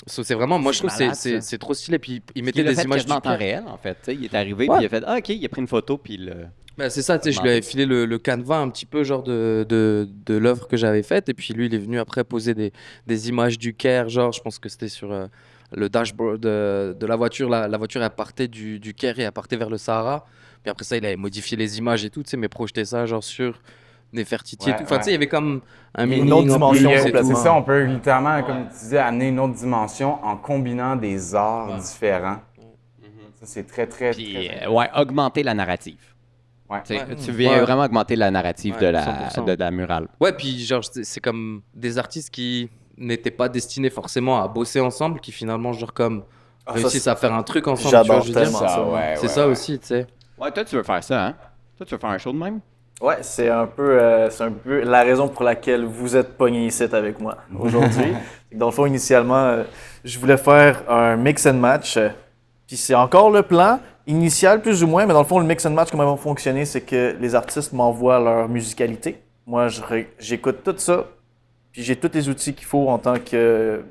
C'est vraiment, moi je trouve que c'est trop stylé. Puis il mettait des images en temps réel, en fait. T'sais, il est arrivé, puis il a fait OK, il a pris une photo, puis c'est ça, tu sais, je lui avais filé le canevas un petit peu, genre de l'œuvre que j'avais faite. Et puis lui, il est venu après poser des images du Caire, genre, je pense que c'était sur le dashboard de la voiture. La voiture, elle partait du Caire et elle partait vers le Sahara. Puis après ça, il avait modifié les images et tout, tu sais, mais projeté ça, genre sur Nefertiti et tout. Enfin, tu sais, il y avait comme une autre dimension. C'est ça, on peut littéralement, comme tu disais, amener une autre dimension en combinant des arts différents. Ça, c'est très, très, puis, très... augmenter la narrative. Tu viens vraiment augmenter la narrative de la murale. Ouais, puis genre, c'est comme des artistes qui n'étaient pas destinés forcément à bosser ensemble, qui finalement, genre, comme réussissent à faire un truc ensemble. J'adore tellement ça. C'est ça aussi, tu sais. Ouais, toi, tu veux faire ça, hein? Toi, tu veux faire un show de même? Ouais, c'est un peu la raison pour laquelle vous êtes pogné ici avec moi aujourd'hui. Dans le fond, initialement, je voulais faire un mix and match. Puis c'est encore le plan initial, plus ou moins, mais dans le fond, le mix and match, comment il va fonctionner, c'est que les artistes m'envoient leur musicalité. Moi, j'écoute tout ça, puis j'ai tous les outils qu'il faut en tant que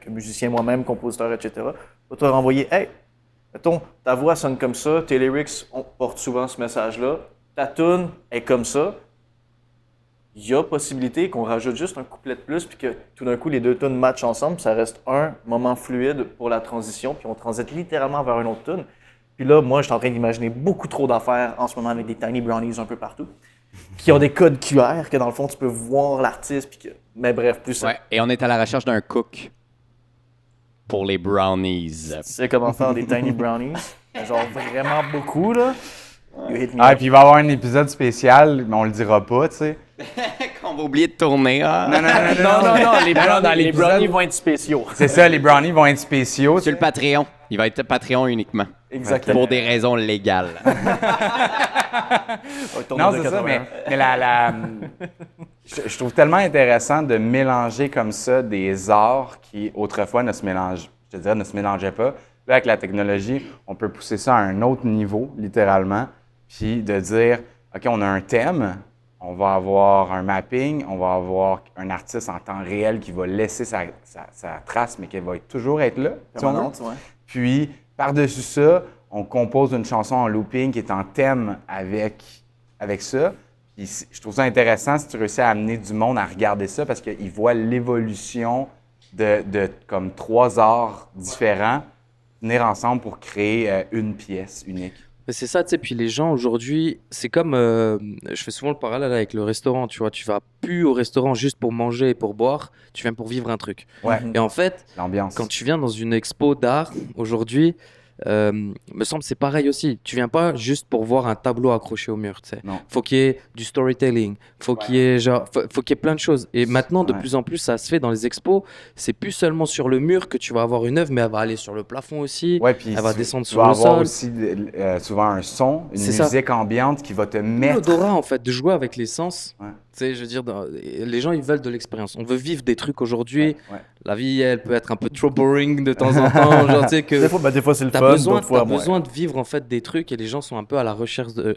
musicien moi-même, compositeur, etc. Je vais te renvoyer, hey, mettons, ta voix sonne comme ça, tes lyrics portent souvent ce message-là. Ta tune est comme ça. il y a possibilité qu'on rajoute juste un couplet de plus, puis que tout d'un coup, les deux tunes matchent ensemble, ça reste un moment fluide pour la transition, puis on transite littéralement vers une autre tune. Puis là, moi, je suis en train d'imaginer beaucoup trop d'affaires en ce moment avec des Tiny Brownies un peu partout, qui ont des codes QR, que dans le fond, tu peux voir l'artiste, puis que... Mais bref, plus ça. Ouais, et on est à la recherche d'un cook pour les brownies. Tu sais comment faire des Tiny Brownies? Genre vraiment beaucoup, là. You hit me Ah, et up. puis il va y avoir un épisode spécial, mais on le dira pas, tu sais. Qu'on va oublier de tourner. Ah. Non, les dans brownies, les l'épisode- brownies vont être spéciaux. C'est ça, les brownies vont être spéciaux. Sur le Patreon. Il va être Patreon uniquement. Exactement. Pour des raisons légales. Non, c'est ça, mais je trouve tellement intéressant de mélanger comme ça des arts qui, autrefois, ne se mélangeaient pas. Là, avec la technologie, on peut pousser ça à un autre niveau, littéralement, puis de dire, OK, on a un thème, on va avoir un mapping, on va avoir un artiste en temps réel qui va laisser sa trace, mais qui va toujours être là, si on veut. Permanente, ouais. Puis, par-dessus ça, on compose une chanson en looping qui est en thème avec ça. Puis, je trouve ça intéressant si tu réussis à amener du monde à regarder ça parce qu'ils voient l'évolution de comme 3 arts différents venir ensemble pour créer une pièce unique. Mais c'est ça, tu sais, puis les gens aujourd'hui, c'est comme, je fais souvent le parallèle avec le restaurant, tu vois, tu vas plus au restaurant juste pour manger et pour boire, tu viens pour vivre un truc. Ouais, Et en fait, l'ambiance. quand tu viens dans une expo d'art aujourd'hui, me semble c'est pareil aussi. Tu viens pas juste pour voir un tableau accroché au mur, tu sais. Non. Faut qu'il y ait du storytelling, faut qu'il y ait faut qu'il y ait plein de choses. Et maintenant, de Ouais. plus en plus, ça se fait dans les expos. C'est plus seulement sur le mur que tu vas avoir une œuvre, mais elle va aller sur le plafond aussi. Ouais, puis Elle va tu- descendre tu sur vas le avoir sol. aussi souvent un son, une C'est ça. musique ambiante qui va te mettre. L'odorat, en fait, de jouer avec les sens. Ouais. Tu sais, je veux dire, les gens, ils veulent de l'expérience. On veut vivre des trucs aujourd'hui. Ouais. La vie, elle peut être un peu trop boring de temps en temps. Genre, tu sais, que Des fois c'est le t'as fun, besoin, d'autres fois t'as moins. besoin de vivre, en fait, des trucs et les gens sont un peu à la recherche, pardon,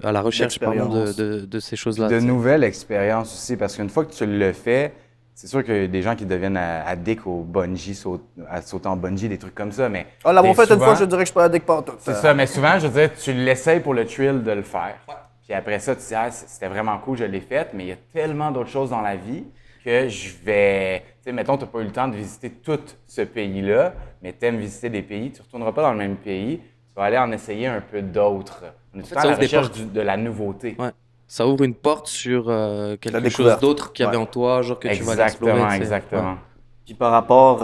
D'expérience. de ces choses-là. De tu sais. nouvelles expériences aussi, parce qu'une fois que tu le fais, c'est sûr qu'il y a des gens qui deviennent addicts au bungee, à sauter en bungee, des trucs comme ça, mais... Ah, là, mais mon fait, une souvent- fois, je dirais que je peux addict pas tout. C'est ça, mais souvent, je veux dire, tu l'essayes pour le thrill de le faire. Puis après ça, tu dis, ah, c'était vraiment cool, je l'ai fait, mais il y a tellement d'autres choses dans la vie que je vais... Tu sais, mettons, tu n'as pas eu le temps de visiter tout ce pays-là, mais tu aimes visiter des pays, tu ne retourneras pas dans le même pays, tu vas aller en essayer un peu d'autres. On est tout le temps à ça la ouvre des recherche portes. de la nouveauté. Ouais. Ça ouvre une porte sur quelque chose découverte. d'autre qu'il y avait Ouais. en toi, genre que tu vas aller explorer. Exactement, tu sais. exactement. Ouais. Puis par rapport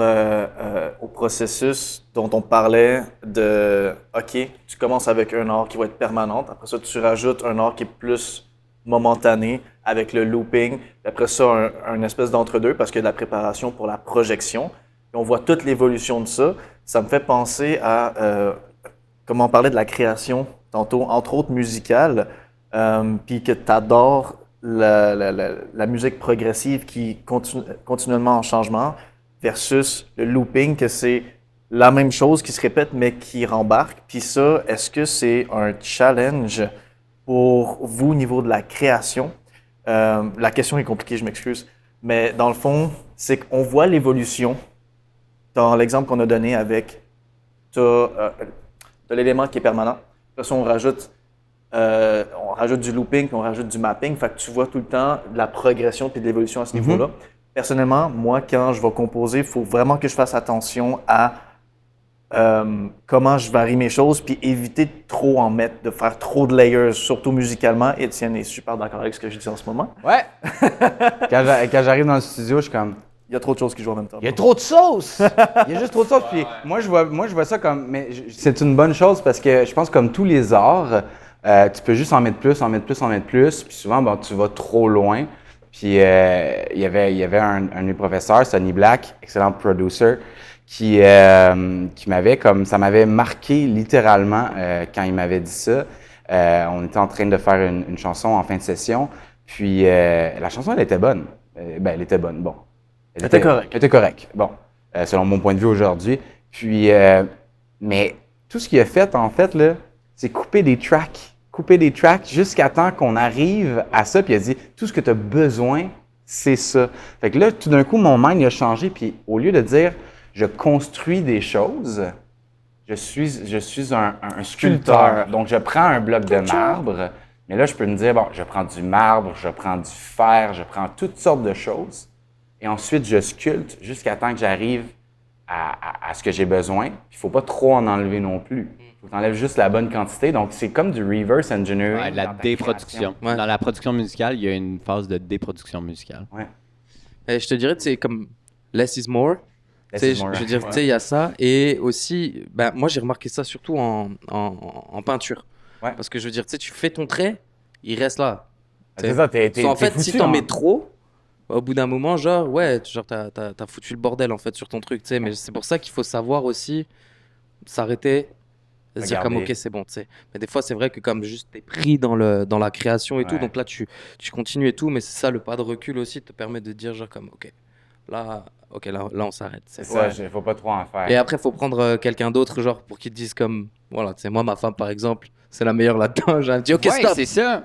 au processus dont on parlait de, OK, tu commences avec un art qui va être permanent, après ça, tu rajoutes un art qui est plus momentané avec le looping, puis après ça, un espèce d'entre-deux parce qu'il y a de la préparation pour la projection. Et on voit toute l'évolution de ça. Ça me fait penser à, comme on parlait de la création tantôt, entre autres musicale, puis que tu adores la musique progressive qui est continuellement en changement versus le looping, que c'est la même chose qui se répète mais qui rembarque. Puis ça, est-ce que c'est un challenge pour vous au niveau de la création? La question est compliquée, je m'excuse. Mais dans le fond, c'est qu'on voit l'évolution dans l'exemple qu'on a donné avec t'as l'élément qui est permanent. Après ça, on rajoute du looping, puis on rajoute du mapping. Fait que tu vois tout le temps de la progression puis de l'évolution à ce niveau-là. Personnellement, moi, quand je vais composer, il faut vraiment que je fasse attention à comment je varie mes choses, puis éviter de trop en mettre, de faire trop de layers, surtout musicalement. Étienne est super d'accord avec ce que je dis en ce moment. Ouais! Quand j'arrive dans le studio, je suis comme... Il y a trop de choses qui jouent en même temps. Il y a trop de sauce! Il y a juste trop de sauce. Puis moi, je vois ça comme... Mais c'est une bonne chose parce que je pense comme tous les arts, tu peux juste en mettre plus, en mettre plus, en mettre plus. Puis souvent, bon, tu vas trop loin. Puis il y avait un de mes professeurs, Sonny Black, excellent producer, qui m'avait comme... Ça m'avait marqué littéralement quand il m'avait dit ça. On était en train de faire une chanson en fin de session. Puis la chanson, elle était bonne. Elle était bonne, bon. Elle était correcte. Elle était correcte, bon, selon mon point de vue aujourd'hui. Puis, mais tout ce qu'il a fait, en fait, là, c'est couper des tracks jusqu'à temps qu'on arrive à ça. Puis il a dit, tout ce que tu as besoin, c'est ça. Fait que là, tout d'un coup, mon mind il a changé. Puis au lieu de dire, je construis des choses, je suis un sculpteur. Donc, je prends un bloc de marbre, Mais là, je peux me dire, bon, je prends du marbre, je prends du fer, je prends toutes sortes de choses. Et ensuite, je sculpte jusqu'à temps que j'arrive à ce que j'ai besoin. Il ne faut pas trop en enlever non plus. Il faut que tu enlèves juste la bonne quantité. Donc, c'est comme du reverse engineering. Ouais, la dans ta déproduction. création. Ouais. Dans la production musicale, il y a une phase de déproduction musicale. Ouais. Et je te dirais, c'est comme less is more. Less Tu sais, is more. je veux dire, tu sais, il y a ça. Et aussi, ben, moi, j'ai remarqué ça surtout en peinture. Ouais. Parce que je veux dire, tu sais, tu fais ton trait, il reste là. C'est ça, t'es En fait, foutu, si t'en hein. mets trop, au bout d'un moment, genre, ouais, genre, t'as foutu le bordel, en fait, sur ton truc, tu sais. Mais c'est pour ça qu'il faut savoir aussi s'arrêter, se dire comme, Regarder. ok, c'est bon, tu sais. Mais des fois, c'est vrai que comme juste t'es pris dans la création et tout, Ouais. donc là, tu continues et tout, mais c'est ça, le pas de recul aussi te permet de dire, genre, comme, ok, là, on s'arrête. C'est ça, il ne faut pas trop en faire. Et après, il faut prendre quelqu'un d'autre, genre, pour qu'il te dise comme, voilà, tu sais, moi, ma femme, par exemple, c'est la meilleure là-dedans. Genre, elle me dit, ok, Ouais, stop, c'est ça.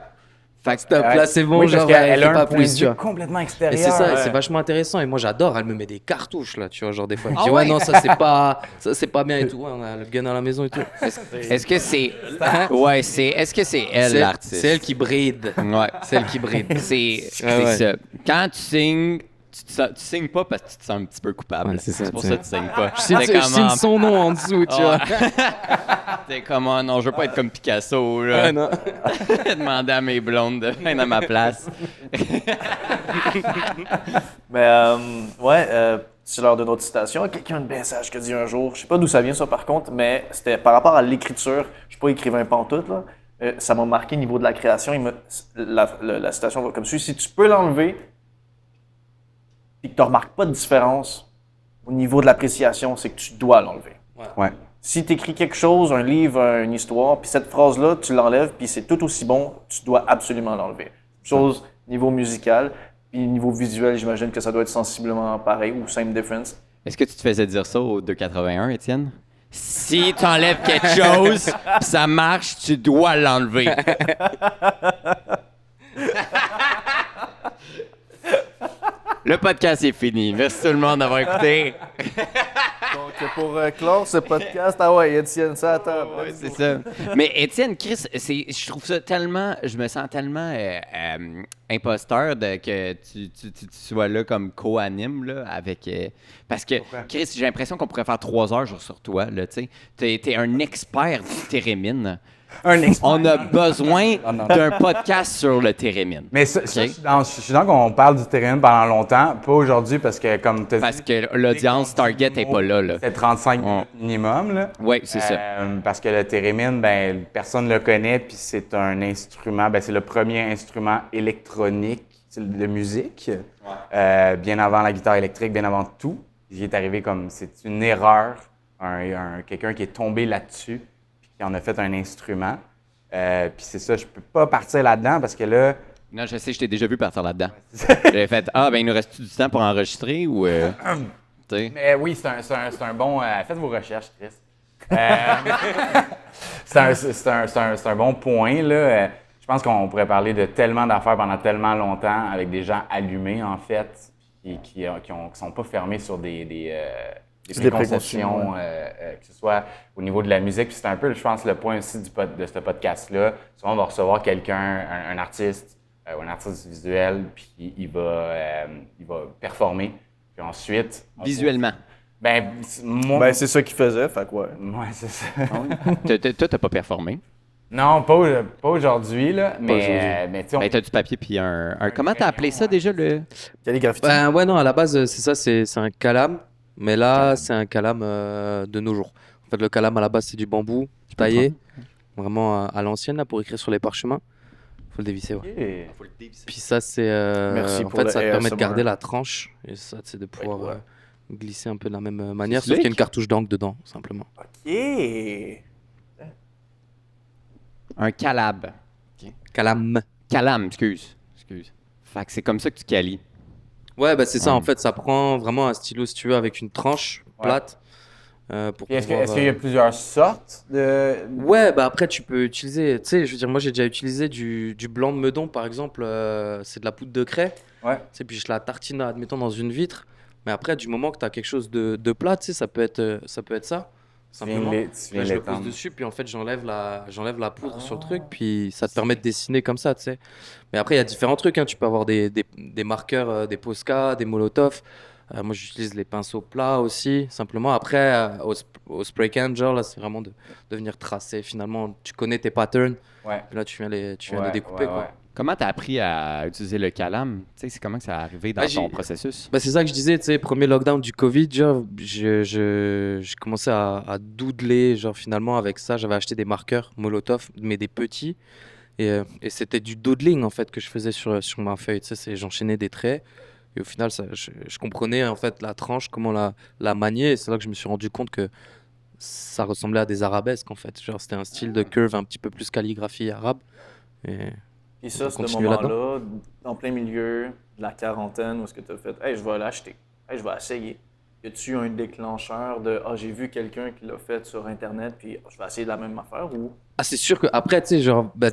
Fait que stop, Ouais. là, c'est bon, Oui, parce genre, qu'elle fais a pas un point plus, de tu vois. vue complètement Et extérieur. c'est ça, et Ouais. c'est vachement intéressant. Et moi, j'adore, elle me met des cartouches, là, tu vois, genre, des fois, elle me Ah dit, ouais? ouais, non, ça, c'est pas bien et tout. Ouais, on a le gun à la maison et tout. Est-ce que c'est. Ouais, est-ce que c'est elle, l'artiste? C'est elle qui bride. Ouais. C'est elle qui bride. C'est Ouais, ouais. ça. Quand tu signes, tu signes pas parce que tu te sens un petit peu coupable. Ouais, c'est ça, pour tu ça sais. que tu signes pas. Je signe T'es comme, son nom en dessous, tu vois. T'es comme, oh non, je veux pas être comme Picasso, là. Ouais, non. Demander à mes blondes de venir à ma place. Mais c'est l'heure d'une autre citation. Quelqu'un de bien sage qui a dit un jour, je sais pas d'où ça vient ça par contre, mais c'était par rapport à l'écriture. Je suis pas écrivain pantoute, là. Ça m'a marqué au niveau de la création. La citation va comme suit. Si tu peux l'enlever et que tu remarques pas de différence au niveau de l'appréciation, c'est que tu dois l'enlever. Ouais. Si tu écris quelque chose, un livre, une histoire, puis cette phrase-là, tu l'enlèves, puis c'est tout aussi bon, tu dois absolument l'enlever. Chose niveau musical, puis niveau visuel, j'imagine que ça doit être sensiblement pareil ou same difference. Est-ce que tu te faisais dire ça au 281, Étienne? Si tu enlèves quelque chose, pis ça marche, tu dois l'enlever. Le podcast est fini. Merci tout le monde d'avoir écouté. Donc pour clore ce podcast, ah ouais, Étienne, ça attend. Ouais, c'est ça. Mais Étienne, Chris, je trouve ça tellement, je me sens tellement imposteur que tu sois là comme co-anime là, avec. Parce que, Chris, j'ai l'impression qu'on pourrait faire 3 heures sur toi. Là, t'es un expert du térémine. On a besoin d'un podcast sur le térémine. Mais ça, je suis dans qu'on parle du terrain pendant longtemps, pas aujourd'hui parce que comme tu Parce que l'audience target n'est pas là. c'est 35 minutes minimum. Là. Oui, c'est ça. Parce que le thérémine, ben, personne ne le connaît, puis c'est un instrument, ben, c'est le premier instrument électronique de musique, bien avant la guitare électrique, bien avant tout. Il est arrivé comme, c'est une erreur, quelqu'un qui est tombé là-dessus, puis qui en a fait un instrument. Puis c'est ça, je peux pas partir là-dedans parce que là, Non, je sais, je t'ai déjà vu partir là-dedans. J'avais fait, ben, il nous reste du temps pour enregistrer ou. Tu sais. mais oui, c'est un bon. Faites vos recherches, Chris. C'est un bon point, là. Je pense qu'on pourrait parler de tellement d'affaires pendant tellement longtemps avec des gens allumés, en fait, qui sont pas fermés sur des préconceptions, que ce soit au niveau de la musique. Puis c'est un peu, je pense, le point aussi de ce podcast-là. Souvent, on va recevoir quelqu'un, un artiste ou un artiste visuel, puis il va performer. Puis ensuite... Visuellement. Ben, moi... Ben, c'est ça qu'il faisait, fait que ouais. Ouais, c'est ça. Toi, t'as pas performé. Non, pas aujourd'hui, là, mais tu sais, Ben, t'as du papier puis un. Comment t'as appelé ça déjà le. Calligraphie. Ben, ouais, non, à la base, c'est ça, c'est un calame. Mais là, c'est un calame de nos jours. En fait, le calame, à la base, c'est du bambou taillé, vraiment à l'ancienne, là, pour écrire sur les parchemins. Faut le dévisser, ouais. Puis ça, c'est... Merci en pour fait, le ça te permet de ASMR. garder la tranche. Et ça, c'est de pouvoir glisser un peu de la même manière, sauf slick. qu'il y a une cartouche d'encre dedans, simplement. OK. Un calab. Calame. Calam, excuse. Fait que c'est comme ça que tu qualies. Ouais, bah c'est ça, en fait, ça prend vraiment un stylo, si tu veux, avec une tranche plate. Pour Puis pouvoir, est-ce qu'il y a plusieurs sortes de... Ouais, bah après tu peux utiliser, tu sais, je veux dire, moi j'ai déjà utilisé du blanc de Meudon par exemple, c'est de la poudre de craie, Ouais. tu sais, puis je la tartine, admettons, dans une vitre, mais après du moment que tu as quelque chose de plat, tu sais, ça peut être ça, simplement. tu Là, viens je le pose l'étendre. dessus, puis en fait, j'enlève la poudre sur le truc, puis ça te permet de dessiner comme ça, tu sais. Mais après, il y a différents trucs, hein. Tu peux avoir des marqueurs, des Posca, des Molotov. Moi, j'utilise les pinceaux plats aussi, simplement. Après, au spray can, genre, là, c'est vraiment de venir tracer. Finalement, tu connais tes patterns, Ouais. et là, tu viens les Ouais, découper, ouais, quoi. ouais. Comment t'as appris à utiliser le Calam? Tu sais, c'est comment que ça est arrivé dans Ah, ton j'ai- processus? Bah, c'est ça que je disais, tu sais, premier lockdown du Covid, genre, j'ai commencé à doodler, genre, finalement, avec ça, j'avais acheté des marqueurs Molotov, mais des petits, et c'était du doodling, en fait, que je faisais sur ma feuille, tu sais, j'enchaînais des traits, et au final, je comprenais, en fait, la tranche, comment la manier, et c'est là que je me suis rendu compte que ça ressemblait à des arabesques, en fait, genre, c'était un style de curve un petit peu plus calligraphie arabe, et Et ça, On ce continue moment-là, en plein milieu de la quarantaine, où est-ce que tu as fait, hey, je vais l'acheter, hey, je vais essayer. Y a-tu un déclencheur de, ah, j'ai vu quelqu'un qui l'a fait sur Internet, puis je vais essayer la même affaire, ou. Ah, c'est sûr que après, tu sais, genre, bah,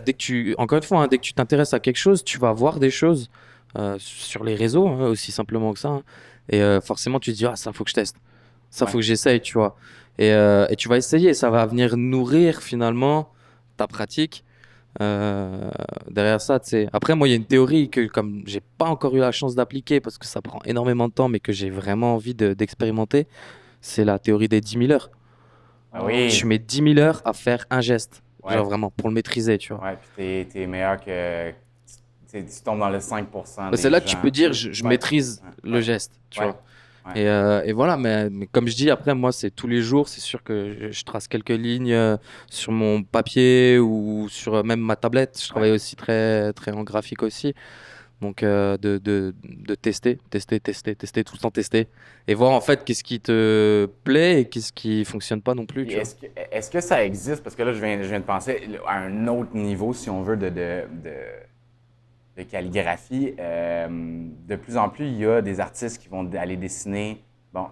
encore une fois, hein, dès que tu t'intéresses à quelque chose, tu vas voir des choses sur les réseaux, hein, aussi simplement que ça, hein. Et forcément, tu te dis, ah, ça, faut que je teste. Ça, Ouais. faut que j'essaye, tu vois. Et tu vas essayer, ça va venir nourrir finalement ta pratique. Derrière ça, tu sais. Après, moi, il y a une théorie que, comme j'ai pas encore eu la chance d'appliquer parce que ça prend énormément de temps, mais que j'ai vraiment envie d'expérimenter, c'est la théorie des 10 000 heures. Ah oui. Tu mets 10 000 heures à faire un geste. Ouais. Genre vraiment, pour le maîtriser, tu vois. Ouais, puis t'es meilleur que. Tu tombes dans le 5% Bah, des c'est là que tu gens. peux dire, je Ouais. maîtrise Ouais. le geste, tu Ouais. vois. Ouais. Et voilà, mais comme je dis, après, moi, c'est tous les jours. C'est sûr que je trace quelques lignes sur mon papier ou sur même ma tablette. Je travaille aussi très, très en graphique aussi. Donc, de tester, tout le temps tester. Et voir en fait qu'est-ce qui te plaît et qu'est-ce qui fonctionne pas non plus, Puis tu vois. est-ce que ça existe? Parce que là, je viens de penser à un autre niveau, si on veut, de calligraphie. De plus en plus, il y a des artistes qui vont aller dessiner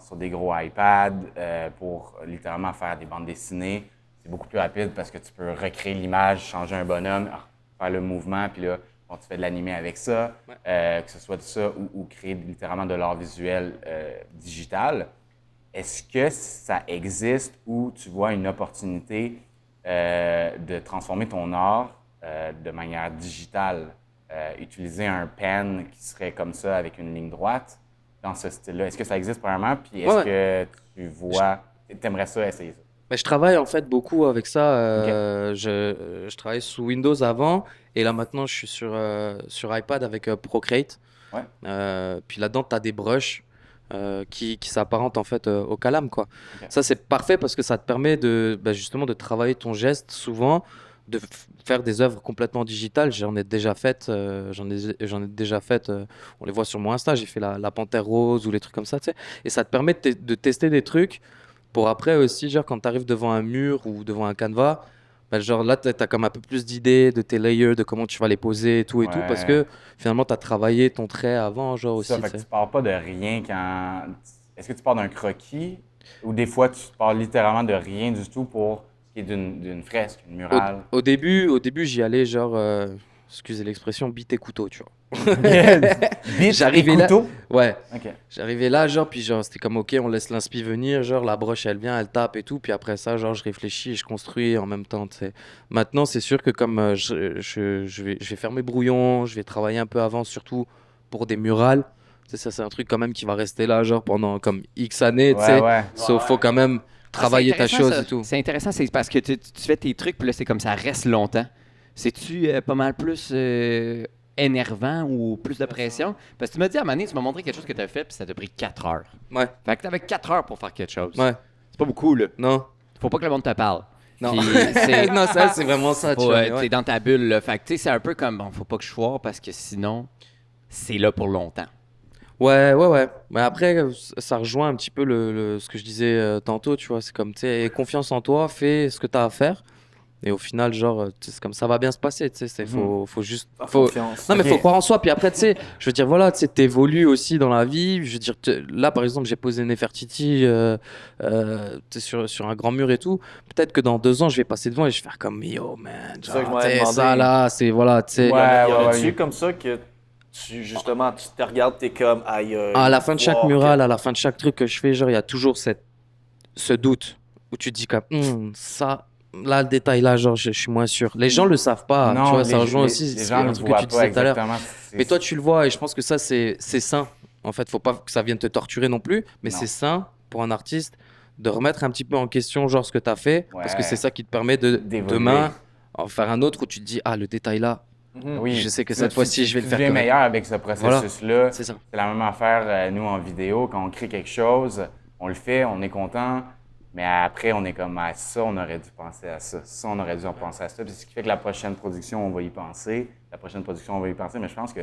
sur des gros iPads pour littéralement faire des bandes dessinées. C'est beaucoup plus rapide parce que tu peux recréer l'image, changer un bonhomme, faire le mouvement, puis là, tu fais de l'animer avec ça, que ce soit de ça ou créer littéralement de l'art visuel digital. Est-ce que ça existe où tu vois une opportunité de transformer ton art de manière digitale? Utiliser un pen qui serait comme ça avec une ligne droite dans ce style-là. Est-ce que ça existe premièrement? Puis est-ce que tu vois, t'aimerais ça essayer ça? Mais je travaille en fait beaucoup avec ça. Je travaillais sous Windows avant et là maintenant je suis sur iPad avec Procreate. Ouais. Puis là-dedans, tu as des brushes qui s'apparentent en fait au Calam, quoi. Ok. Ça, c'est parfait parce que ça te permet justement de travailler ton geste souvent, de faire des œuvres complètement digitales. J'en ai déjà faites, on les voit sur mon Insta, j'ai fait la Panthère Rose ou les trucs comme ça, tu sais. Et ça te permet de tester des trucs pour après aussi, genre quand tu arrives devant un mur ou devant un canevas, bah, genre là, tu as comme un peu plus d'idées de tes layers, de comment tu vas les poser et tout, parce que finalement, tu as travaillé ton trait avant, genre aussi. Ça, fait que tu pars pas de rien quand. Est-ce que tu pars d'un croquis ou des fois tu pars littéralement de rien du tout pour ce qui est d'une fresque, une murale? Au début, j'y allais genre, excusez l'expression, bite et couteau, tu vois. Bite J'arrivais et là- couteau? Ouais, OK. j'arrivais là, genre, puis genre, c'était comme, ok, on laisse l'inspi venir, genre, la broche, elle vient, elle tape et tout, puis après ça, genre, je réfléchis et je construis en même temps, tu sais. Maintenant, c'est sûr que comme je vais faire mes brouillons, je vais travailler un peu avant, surtout pour des murales. Tu sais, ça, c'est un truc quand même qui va rester là, genre, pendant comme X années, tu sais. Ouais. Sauf faut quand même travailler ta C'est intéressant, chose ça. et tout. C'est intéressant, c'est parce que tu fais tes trucs, puis là, c'est comme ça reste longtemps. C'est-tu pas mal plus énervant ou plus de pression? Parce que tu m'as dit à un moment donné, tu m'as montré quelque chose que tu as fait, puis ça t'a pris 4 heures. Ouais, Fait que tu avais 4 heures pour faire quelque chose. ouais, C'est pas beaucoup, là. non, Faut pas que le monde te parle. non. Puis c'est- Non, ça, c'est vraiment ça, tu Faut, vois. mais ouais. t'es dans ta bulle, là. Fait que, tu sais, c'est un peu comme, bon, faut pas que je foire parce que sinon, c'est là pour longtemps. Ouais. Mais après, ça rejoint un petit peu ce que je disais tantôt, tu vois. C'est comme, tu sais, aie confiance en toi, fais ce que tu as à faire. Et au final, genre, tu sais, c'est comme ça va bien se passer, tu sais. Faut juste. Par Faut... confiance. Non, mais Ok. faut croire en soi. Puis après, tu sais, je veux dire, voilà, tu sais, t'évolues aussi dans la vie. Je veux dire, là, par exemple, j'ai posé Nefertiti tu sais, sur un grand mur et tout. Peut-être que dans 2 ans, je vais passer devant et je vais faire comme, yo, man, C'est ça que je genre, m'avais tu sais, demandé. ça là, c'est, voilà, tu sais. Y Ouais. aurait-tu comme ça que justement, tu te regardes, t'es comme, aïe. À la fin de chaque wow, mural, à la fin de chaque truc que je fais, genre, il y a toujours ce doute. où tu te dis comme, ça, là, le détail là, genre, je suis moins sûr. Les gens le savent pas, Non, tu vois, les- ça rejoint les- aussi les c'est gens un ne truc voient que tu pas disais tout à l'heure. exactement. Mais toi, tu le vois, et je pense que ça, c'est sain. En fait, faut pas que ça vienne te torturer non plus, mais Non. c'est sain pour un artiste de remettre un petit peu en question, genre, ce que tu as fait, parce que Ouais. c'est ça qui te permet de, D'évoluer. demain, en faire un autre où tu te dis, ah, le détail là, Oui, je sais que tu- cette tu- fois-ci, tu- je vais le tu faire deviens correct. meilleur avec ce processus-là. c'est ça. C'est la même affaire, nous, en vidéo, quand on crée quelque chose, on le fait, on est content, mais après, on est comme, ah, ça, on aurait dû penser à ça. Ça, on aurait dû en penser à ça. Puis c'est ce qui fait que la prochaine production, on va y penser. La prochaine production, on va y penser. Mais je pense que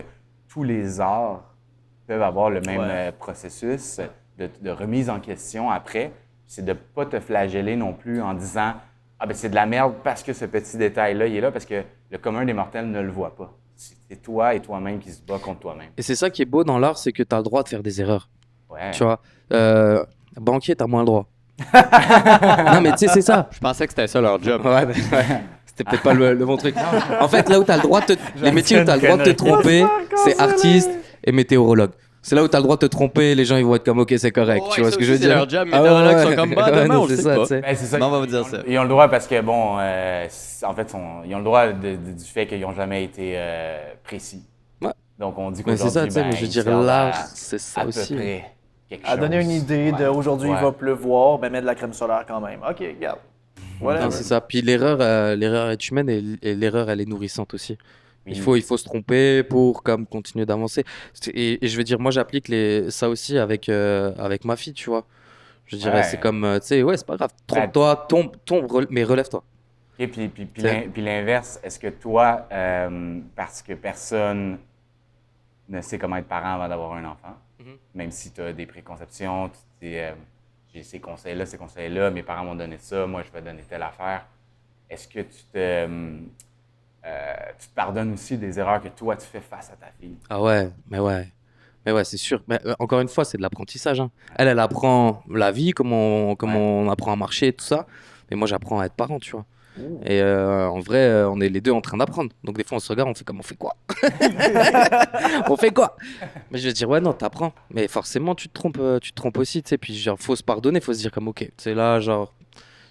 tous les arts peuvent avoir le même processus de remise en question après. C'est de ne pas te flageller non plus en disant, ah, ben c'est de la merde parce que ce petit détail-là, il est là, parce que le commun des mortels ne le voit pas. C'est toi et toi-même qui se bat contre toi-même. Et c'est ça qui est beau dans l'art, c'est que tu as le droit de faire des erreurs. Ouais. Tu vois, banquier, tu as moins le droit. Non, mais tu sais, c'est ça. Je pensais que c'était ça leur job. Ouais, ben, ouais. C'était peut-être pas le bon truc. En fait, là où tu as le droit de les métiers où tu as le droit de te tromper, c'est artiste et météorologue. C'est là où tu as le droit de te tromper, les gens ils vont être comme ok, c'est correct. tu vois ce que je veux C'est dire? leur job, mais Ah météorologues ouais, sont comme, bah, ouais, demain, non, on le c'est sait ça, pas. tu sais. Ben, c'est ça. Non, on va vous dire ça. Ils ont le droit parce que, bon, en fait, ils ont le droit du fait qu'ils n'ont jamais été précis. Ouais. Donc, on dit Mais c'est ça, qu'aujourd'hui, tu sais, mais je veux ils dire, servent l'art, à- c'est ça à peu aussi. près quelque À donner chose. une idée de aujourd'hui il Ouais. va pleuvoir, ben mets de la crème solaire quand même. OK, regarde. Voilà. Non, c'est ça. Puis l'erreur est humaine et l'erreur, elle est nourrissante aussi. Oui. Il faut se tromper pour comme continuer d'avancer. Et je veux dire, moi, j'applique ça aussi avec ma fille, tu vois. Je dirais, Ouais. c'est comme, tu sais, ouais, c'est pas grave. Trompe-toi, mais relève-toi. OK, puis l'inverse, est-ce que toi, parce que personne ne sait comment être parent avant d'avoir un enfant, même si tu as des préconceptions, tu te dis, j'ai ces conseils-là, mes parents m'ont donné ça, moi je vais donner telle affaire, est-ce que tu te pardonnes aussi des erreurs que toi tu fais face à ta fille? Ah ouais, mais ouais. Mais ouais, c'est sûr. Mais, encore une fois, c'est de l'apprentissage. Hein. Elle apprend la vie, comment on apprend à marcher et tout ça. Mais moi, j'apprends à être parent, tu vois. Et en vrai, on est les deux en train d'apprendre. Donc des fois, on se regarde, on fait comme, on fait quoi? On fait quoi? Mais je vais dire, ouais, non, t'apprends. Mais forcément, tu te trompes aussi, tu sais. Puis genre, faut se pardonner, faut se dire comme, ok, c'est là, genre,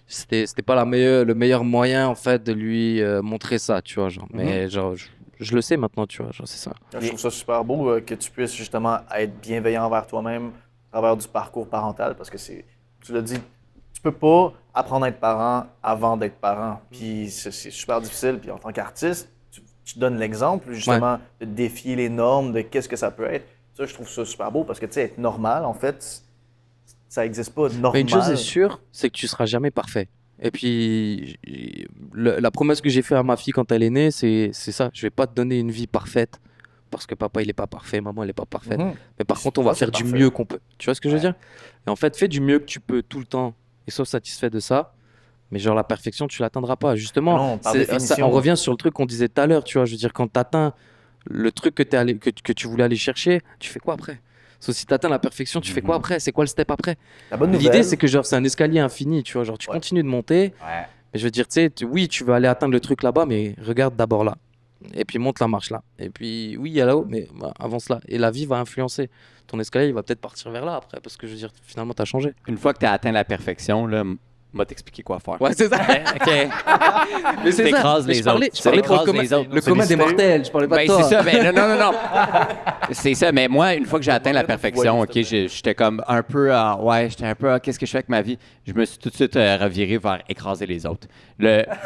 c'était pas le meilleur moyen, en fait, de lui montrer ça, tu vois. Genre. Mais genre, je le sais maintenant, tu vois, genre, c'est ça. Je trouve ça super beau que tu puisses justement être bienveillant envers toi-même à travers du parcours parental parce que tu l'as dit, tu peux pas apprendre à être parent avant d'être parent. Puis c'est super difficile. Puis en tant qu'artiste, tu donnes l'exemple justement de défier les normes, de qu'est-ce que ça peut être. Ça, je trouve ça super beau parce que tu sais, être normal, en fait, ça n'existe pas normal. Mais une chose est sûre, c'est que tu seras jamais parfait. Et puis, la promesse que j'ai faite à ma fille quand elle est née, c'est ça. Je vais pas te donner une vie parfaite parce que papa, il est pas parfait, maman, elle est pas parfaite. Mais par contre, on va faire du mieux qu'on peut. Tu vois ce que je veux dire? Et en fait, fais du mieux que tu peux tout le temps et sois satisfait de ça. Mais genre, la perfection, tu l'atteindras pas. Justement, Non, par définition. on revient sur le truc qu'on disait tout à l'heure. Tu vois, je veux dire, quand tu atteins le truc que tu voulais aller chercher, tu fais quoi après? Sauf si tu atteins la perfection, tu fais quoi après? C'est quoi le step après? La bonne nouvelle, L'idée, c'est que genre, c'est un escalier infini, tu vois. Genre, tu continues de monter. Ouais. Mais je veux dire, tu sais, oui, tu veux aller atteindre le truc là-bas, mais regarde d'abord là. Et puis monte la marche là. Et puis, oui, il y a là-haut, mais avance là. Et la vie va influencer. Ton escalier, il va peut-être partir vers là après, parce que je veux dire, finalement, tu as changé. Une fois que tu as atteint la perfection, là, m'a t'expliquer quoi faire. Ouais, c'est ça. OK. Mais c'est ça. T'écrases Mais les je parlais autres. pour le T'écrases commun, les autres. le commun des mortels. Je parlais pas de Ben, toi. c'est ça. Ben, non. C'est ça. Mais moi, une fois que j'ai atteint la perfection, OK, j'étais comme un peu, j'étais un peu, qu'est-ce que je fais avec ma vie? Je me suis tout de suite reviré vers écraser les autres.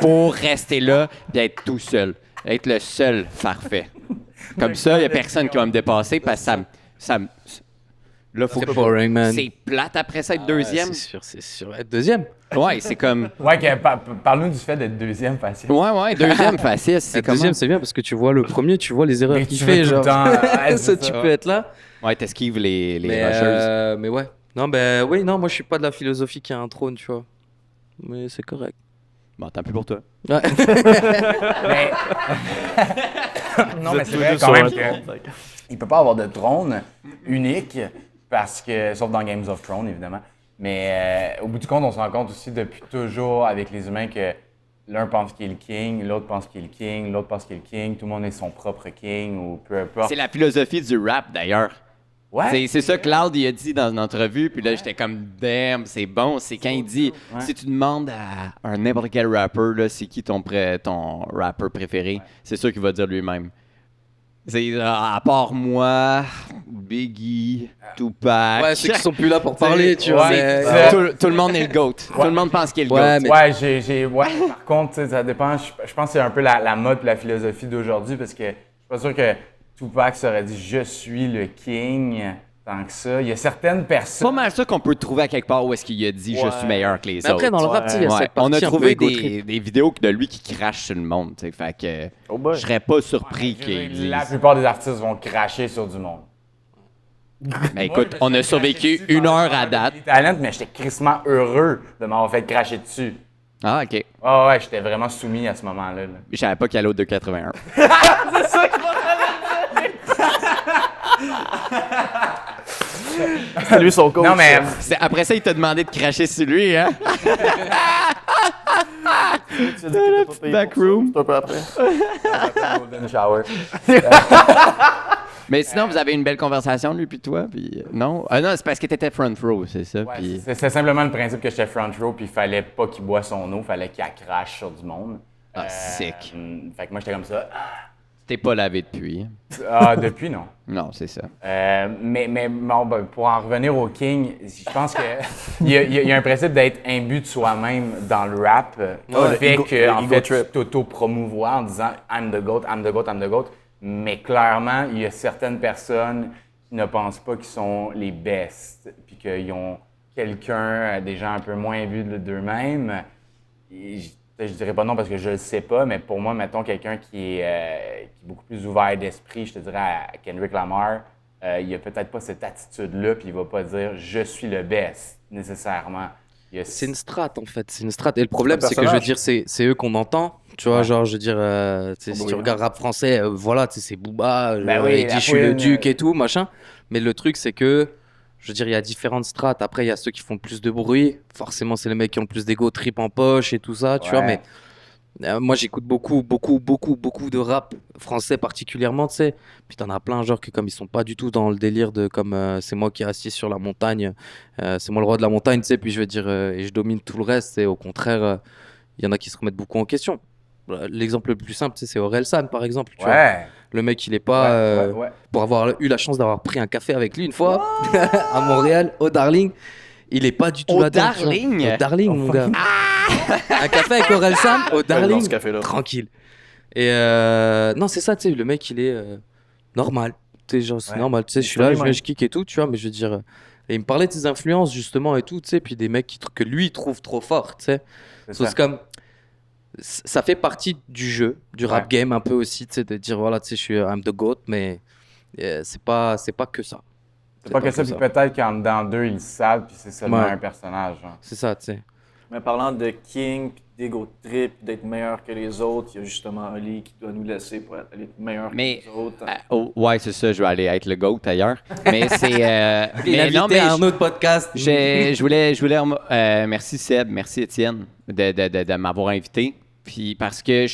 Pour rester là et être tout seul. Être le seul parfait. Comme ça, il n'y a personne qui va me dépasser parce que ça me... Là, faut C'est que boring, man. c'est plate après ça, être deuxième. C'est sûr. Être deuxième. Ouais, c'est comme... Ouais, parle-nous du fait d'être deuxième facile. Ouais, deuxième facile. C'est Être comment? deuxième, c'est bien parce que tu vois le premier, tu vois les erreurs Mais qu'il tu veux fait. tout le Genre, temps- ouais, ça, c'est tu ça. peux être là. Ouais, t'esquives les rocheuses. Mais ouais. Non, ben oui, non, moi je suis pas de la philosophie qui a un trône, tu vois. Mais c'est correct. Bon, tant pis pour toi. Ouais. Mais... non, mais c'est vrai quand même qu'il ne peut pas avoir de trône unique, parce que, sauf dans Games of Thrones, évidemment. Mais au bout du compte, on se rend compte aussi depuis toujours avec les humains que l'un pense qu'il est le king, l'autre pense qu'il est le king, l'autre pense qu'il est le king, tout le monde est son propre king, ou peu importe. C'est la philosophie du rap, d'ailleurs. Ouais. C'est ça que Cloud il a dit dans une entrevue, puis là, j'étais comme, damn, c'est bon. C'est quand il dit, si tu demandes à un n'importe quel rapper, là, c'est qui ton rapper préféré, c'est sûr qu'il va dire lui-même. C'est à part moi, Biggie, Tupac. Ouais, ceux qui sont plus là pour parler, tu ouais, vois. c'est- Tout le monde est le GOAT. Tout le monde pense qu'il est le Ouais, GOAT. mais- Ouais, par contre, tu sais, ça dépend. Je pense que c'est un peu la mode et la philosophie d'aujourd'hui parce que je suis pas sûr que Tupac s'aurait dit je suis le king tant que ça. Il y a certaines C'est personnes. pas mal ça qu'on peut trouver à quelque part où est-ce qu'il a dit je suis meilleur que les Mais après, autres. dans le rap, tu sais, il y a Ouais. cette On a partie un peu trouvé égo trip. des vidéos de lui qui crache sur le monde. Tu sais, fait que Oh boy. je serais pas surpris qu'il dise. La plupart des artistes vont cracher sur du monde. Mais écoute, on a survécu 1 heure à date. Talent, mais j'étais crissement heureux de m'avoir fait cracher dessus. Ah, OK. Ah ouais, j'étais vraiment soumis à ce moment-là. là. Je savais pas qu'il allait au 281. C'est lui son coach. Non, mais Après ça, il t'a demandé de cracher sur lui, hein? Tu as dit que t'étais pas payé back pour ça, room. c'est un peu après. golden shower. Mais sinon, vous avez une belle conversation, lui puis toi, puis non? Non, c'est parce que t'étais front row, c'est ça? Ouais, puis... c'est simplement le principe que j'étais front row, puis il fallait pas qu'il boive son eau, fallait qu'il crache sur du monde. Ah, sick. Fait que moi, j'étais comme ça. T'es pas lavé depuis. Ah, depuis, non. Non, c'est ça. Mais bon, ben, pour en revenir au King, je pense que il y a un principe d'être imbu de soi-même dans le rap. le Le fait ego- que, le en ego fait, trip. tu t'auto-promouvois en disant « I'm the GOAT, I'm the GOAT, I'm the GOAT ». Mais clairement, il y a certaines personnes qui ne pensent pas qu'ils sont les best, puis qu'ils ont quelqu'un, des gens un peu moins imbus d'eux-mêmes. Et je dirais pas non parce que je le sais pas, mais pour moi, mettons quelqu'un qui est beaucoup plus ouvert d'esprit, je te dirais à Kendrick Lamar, il a peut-être pas cette attitude-là, puis il va pas dire « je suis le best » nécessairement. C'est une strate en fait, c'est une strate. Et le problème, C'est un c'est que je veux personnage. dire, c'est eux qu'on entend. Tu vois, genre, je veux dire, tu sais, si tu regardes rap français, voilà, tu sais, c'est Booba, Ben il oui, dit la je suis le fouine, duc et tout, machin. Mais le truc, c'est que, je veux dire, il y a différentes strates. Après, il y a ceux qui font plus de bruit. Forcément, c'est les mecs qui ont le plus d'ego, trip en poche et tout ça, tu vois. Ouais. Mais moi, j'écoute beaucoup de rap français particulièrement, tu sais. Puis t'en as plein, genre, que comme ils sont pas du tout dans le délire de comme c'est moi qui est assis sur la montagne, c'est moi le roi de la montagne, tu sais. Puis je veux dire, et je domine tout le reste, et au contraire, il y en a qui se remettent beaucoup en question. L'exemple le plus simple, tu sais, c'est Orelsan, par exemple. Tu vois. Ouais. Le mec, il est pas. Ouais. Pour avoir eu la chance d'avoir pris un café avec lui une fois à Montréal, au Darling, il est pas du tout Au là-dedans. tu vois. Darling? Au Darling, mon gars. Un café avec Orelsan au Dans Darling, ce café-là. tranquille. Et non, c'est ça, tu sais, le mec, il est normal. Tu sais, genre, c'est Ouais. normal. Tu sais, je suis là, Absolument. je kick et tout, tu vois, mais je veux dire. Et il me parlait de ses influences, justement, et tout, tu sais, puis des mecs que lui, il trouve trop forts, tu sais. C'est C'est comme. Ça fait partie du jeu, du rap game un peu aussi, tu sais, de dire voilà, tu sais, je suis I'm the GOAT, mais c'est pas que ça. C'est pas que ça, puis peut-être qu'en dedans d'eux, ils le savent, puis c'est seulement Ouais. un personnage. hein. C'est ça, tu sais. Mais parlant de King, puis d'ego trip, d'être meilleur que les autres, il y a justement Ali qui doit nous laisser pour aller être meilleur Mais- que les autres. Ouais, c'est ça, je vais aller être le GOAT ailleurs. Mais c'est. mais non, mais un autre podcast. je voulais merci Seb, merci Étienne de m'avoir invité. Puis parce que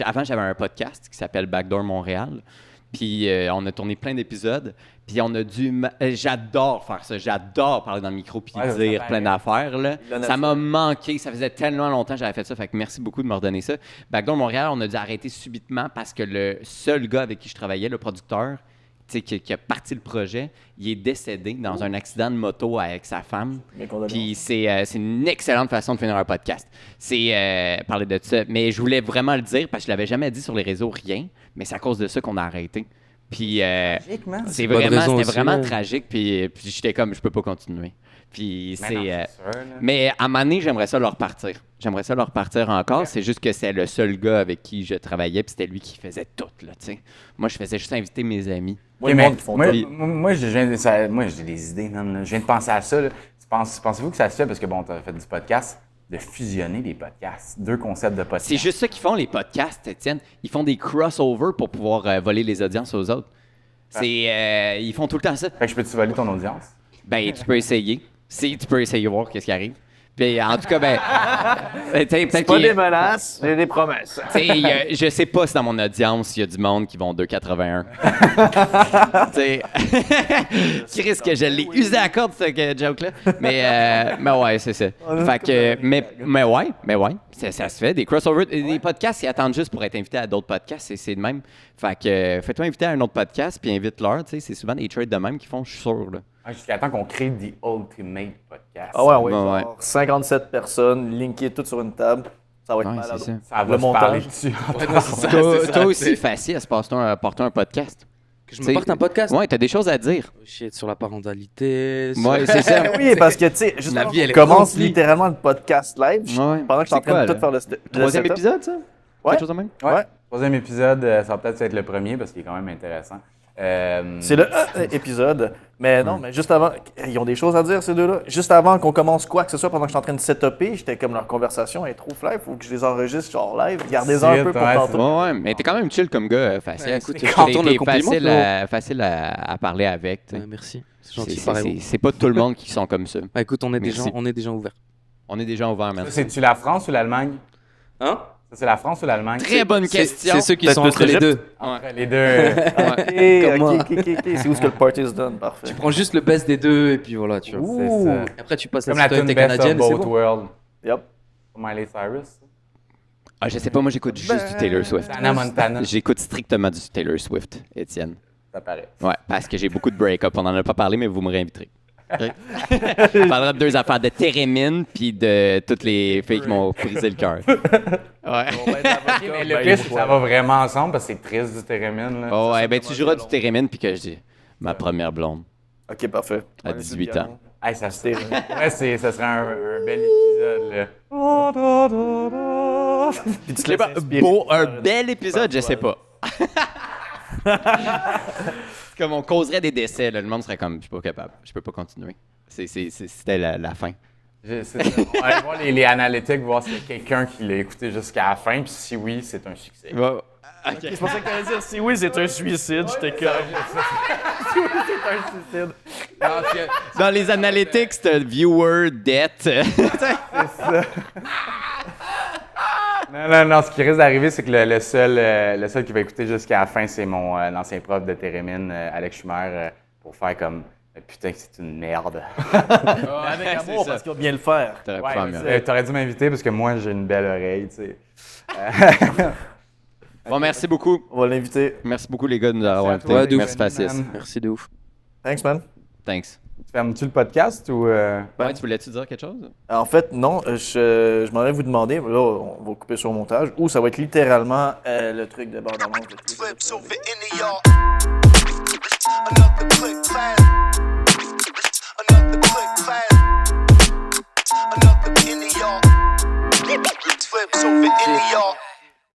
avant, j'avais un podcast qui s'appelle Backdoor Montréal. Puis on a tourné plein d'épisodes. Puis on a j'adore faire ça. J'adore parler dans le micro puis Ouais, ça dire fait plein bien. d'affaires. Là. Il Ça m'a manqué. Ça faisait tellement longtemps que j'avais fait ça. Fait que merci beaucoup de me redonner ça. Backdoor Montréal, on a dû arrêter subitement parce que le seul gars avec qui je travaillais, le producteur, tu sais, qui a parti le projet, il est décédé dans un accident de moto avec sa femme. Mes condoléances. Puis c'est une excellente façon de finir un podcast. C'est parler de ça. Mais je voulais vraiment le dire parce que je l'avais jamais dit sur les réseaux, rien. Mais c'est à cause de ça qu'on a arrêté. Puis C'est pas de raison c'était aussi, vraiment là. tragique. Puis j'étais comme, je peux pas continuer. Puis Mais non, c'est... c'est sûr, là. mais à un moment donné, j'aimerais ça leur partir. J'aimerais ça leur partir encore. C'est juste que c'est le seul gars avec qui je travaillais, puis c'était lui qui faisait tout, là, tu sais. Moi, je faisais juste inviter mes amis. Moi, Ok, le mais monde qui font moi, tout. moi, moi, j'ai des idées, man. là. Je viens de penser à ça. là. Pensez-vous que ça se fait, parce que bon, tu as fait du podcast, de fusionner des podcasts, deux concepts de podcast? C'est juste ça qu'ils font, les podcasts, Étienne. Ils font des crossovers pour pouvoir voler les audiences aux autres. Ils font tout le temps ça. Fait que je peux-tu voler ton audience? Ben, tu peux essayer. Tu peux essayer voir qu'est-ce qui arrive. Puis en tout cas, peut-être Pas qu'il y des a- menaces, mais des promesses. tu sais, je sais pas si dans mon audience, il y a du monde qui vont 2,81. Tu sais, qui risque que je l'ai usé à la corde, ce joke-là. Mais ouais, c'est ça. Fait que, mais ouais, ça se fait. Des crossovers, des podcasts, ils attendent juste pour être invités à d'autres podcasts, c'est de même. Fait que, fais-toi inviter à un autre podcast, puis invite-leur, tu sais, c'est souvent des trades de même qu'ils font, je suis sûr, là. Jusqu'à temps qu'on crée The Ultimate Podcast. Ah ouais, oui. Ouais. 57 personnes, linkées toutes sur une table. Ça va être Ouais, malade. c'est ça. Ça va Le se parler montage. dessus. Toi aussi, facile, à se porter un podcast. Que je me porte un podcast. Ouais, t'as des choses à dire. Shit, sur la parentalité. Ouais, c'est ça. Oui, parce que, tu sais, juste La avant vie, elle qu'on est commence remplie. littéralement le podcast live, Ouais. pendant que je suis en C'est train quoi, de tout là? faire le Troisième setup. épisode, ça? Ouais. Quelque chose de même? Ouais. Troisième épisode, ça va peut-être être le premier parce qu'il est quand même intéressant. C'est le épisode. Mais non, mais juste avant, ils ont des choses à dire, ces deux-là. Juste avant qu'on commence quoi que ce soit, pendant que je suis en train de setuper, j'étais comme leur conversation est trop fly, faut que je les enregistre genre live. Gardez-en un peu pour Ouais, tantôt. Ouais, mais t'es quand même chill comme gars, facile. Ouais, écoute, T'es- quand on t'es le complimente, facile à parler avec. tu sais. Merci. C'est C'est- gentil, c'est- pareil. c'est pas tout le monde qui sont comme ça. Bah, écoute, on est Merci. des gens ouverts. On est déjà ouverts, man. Ça, c'est-tu la France ou l'Allemagne? Hein? Ça, c'est la France ou l'Allemagne? Très bonne question. C'est ceux qui Peut-être sont plus entre les l'Égypte. deux. Après les deux. Ouais. Ok, moi. ok. C'est où ce que le party se donne, parfait. Tu prends juste le best des deux et puis voilà, tu vois. C'est ça. Après, tu passes la Comme la tune citoyenneté Best of canadienne et c'est Both bon. Worlds. Yep. Miley Cyrus. Ah, je sais pas, moi j'écoute juste du Taylor Swift. Anna Montana. J'écoute strictement du Taylor Swift, Étienne. Ça paraît. Ouais, parce que j'ai beaucoup de break-up. On en a pas parlé, mais vous me réinviterez. On parlera de deux affaires, de Térémine puis de toutes les filles qui m'ont brisé le cœur. Ouais. Mais le pire, c'est que ça va vraiment ensemble parce que c'est triste du Térémine. Là. Oh, ouais, ben tu joueras du Térémine puis que je dis ma première blonde. Ok, parfait. À 18 ans. Hey, ça serait un bel épisode. Là. Puis tu te laisses inspirer. Un bel épisode, je sais pas. Comme on causerait des décès, là, le monde serait comme, je suis pas capable, je peux pas continuer. C'était la fin. On va aller voir les analytics, voir s'il y a quelqu'un qui l'a écouté jusqu'à la fin, puis si oui, c'est un succès. Ok. C'est pour ça que t'allais dire, si oui, c'est un suicide, j'étais comme. Si oui, c'est un suicide. Dans les analytics, t'as viewer, debt. Non, ce qui risque d'arriver, c'est que le seul qui va écouter jusqu'à la fin, c'est mon ancien prof de Térémine, Alex Schumer, pour faire comme putain que c'est une merde. Avec amour, parce qu'il va bien le faire. T'aurais pu faire mieux. T'aurais dû m'inviter parce que moi j'ai une belle oreille, tu sais. Bon, merci beaucoup. On va l'inviter. Merci beaucoup, les gars, de nous avoir Merci à invités. toi, Merci, Faciès. man. Merci de ouf. Thanks, man. Thanks. Tu fermes-tu le podcast ou. Ouais, tu voulais-tu dire quelque chose? En fait, non, je m'en allais vous demander, là, on va couper sur le montage, ou ça va être littéralement le truc de bande-annonce de tout. Flips over in the yard. Another click fast. Another click fast. Another in the yard. Flips over in the yard.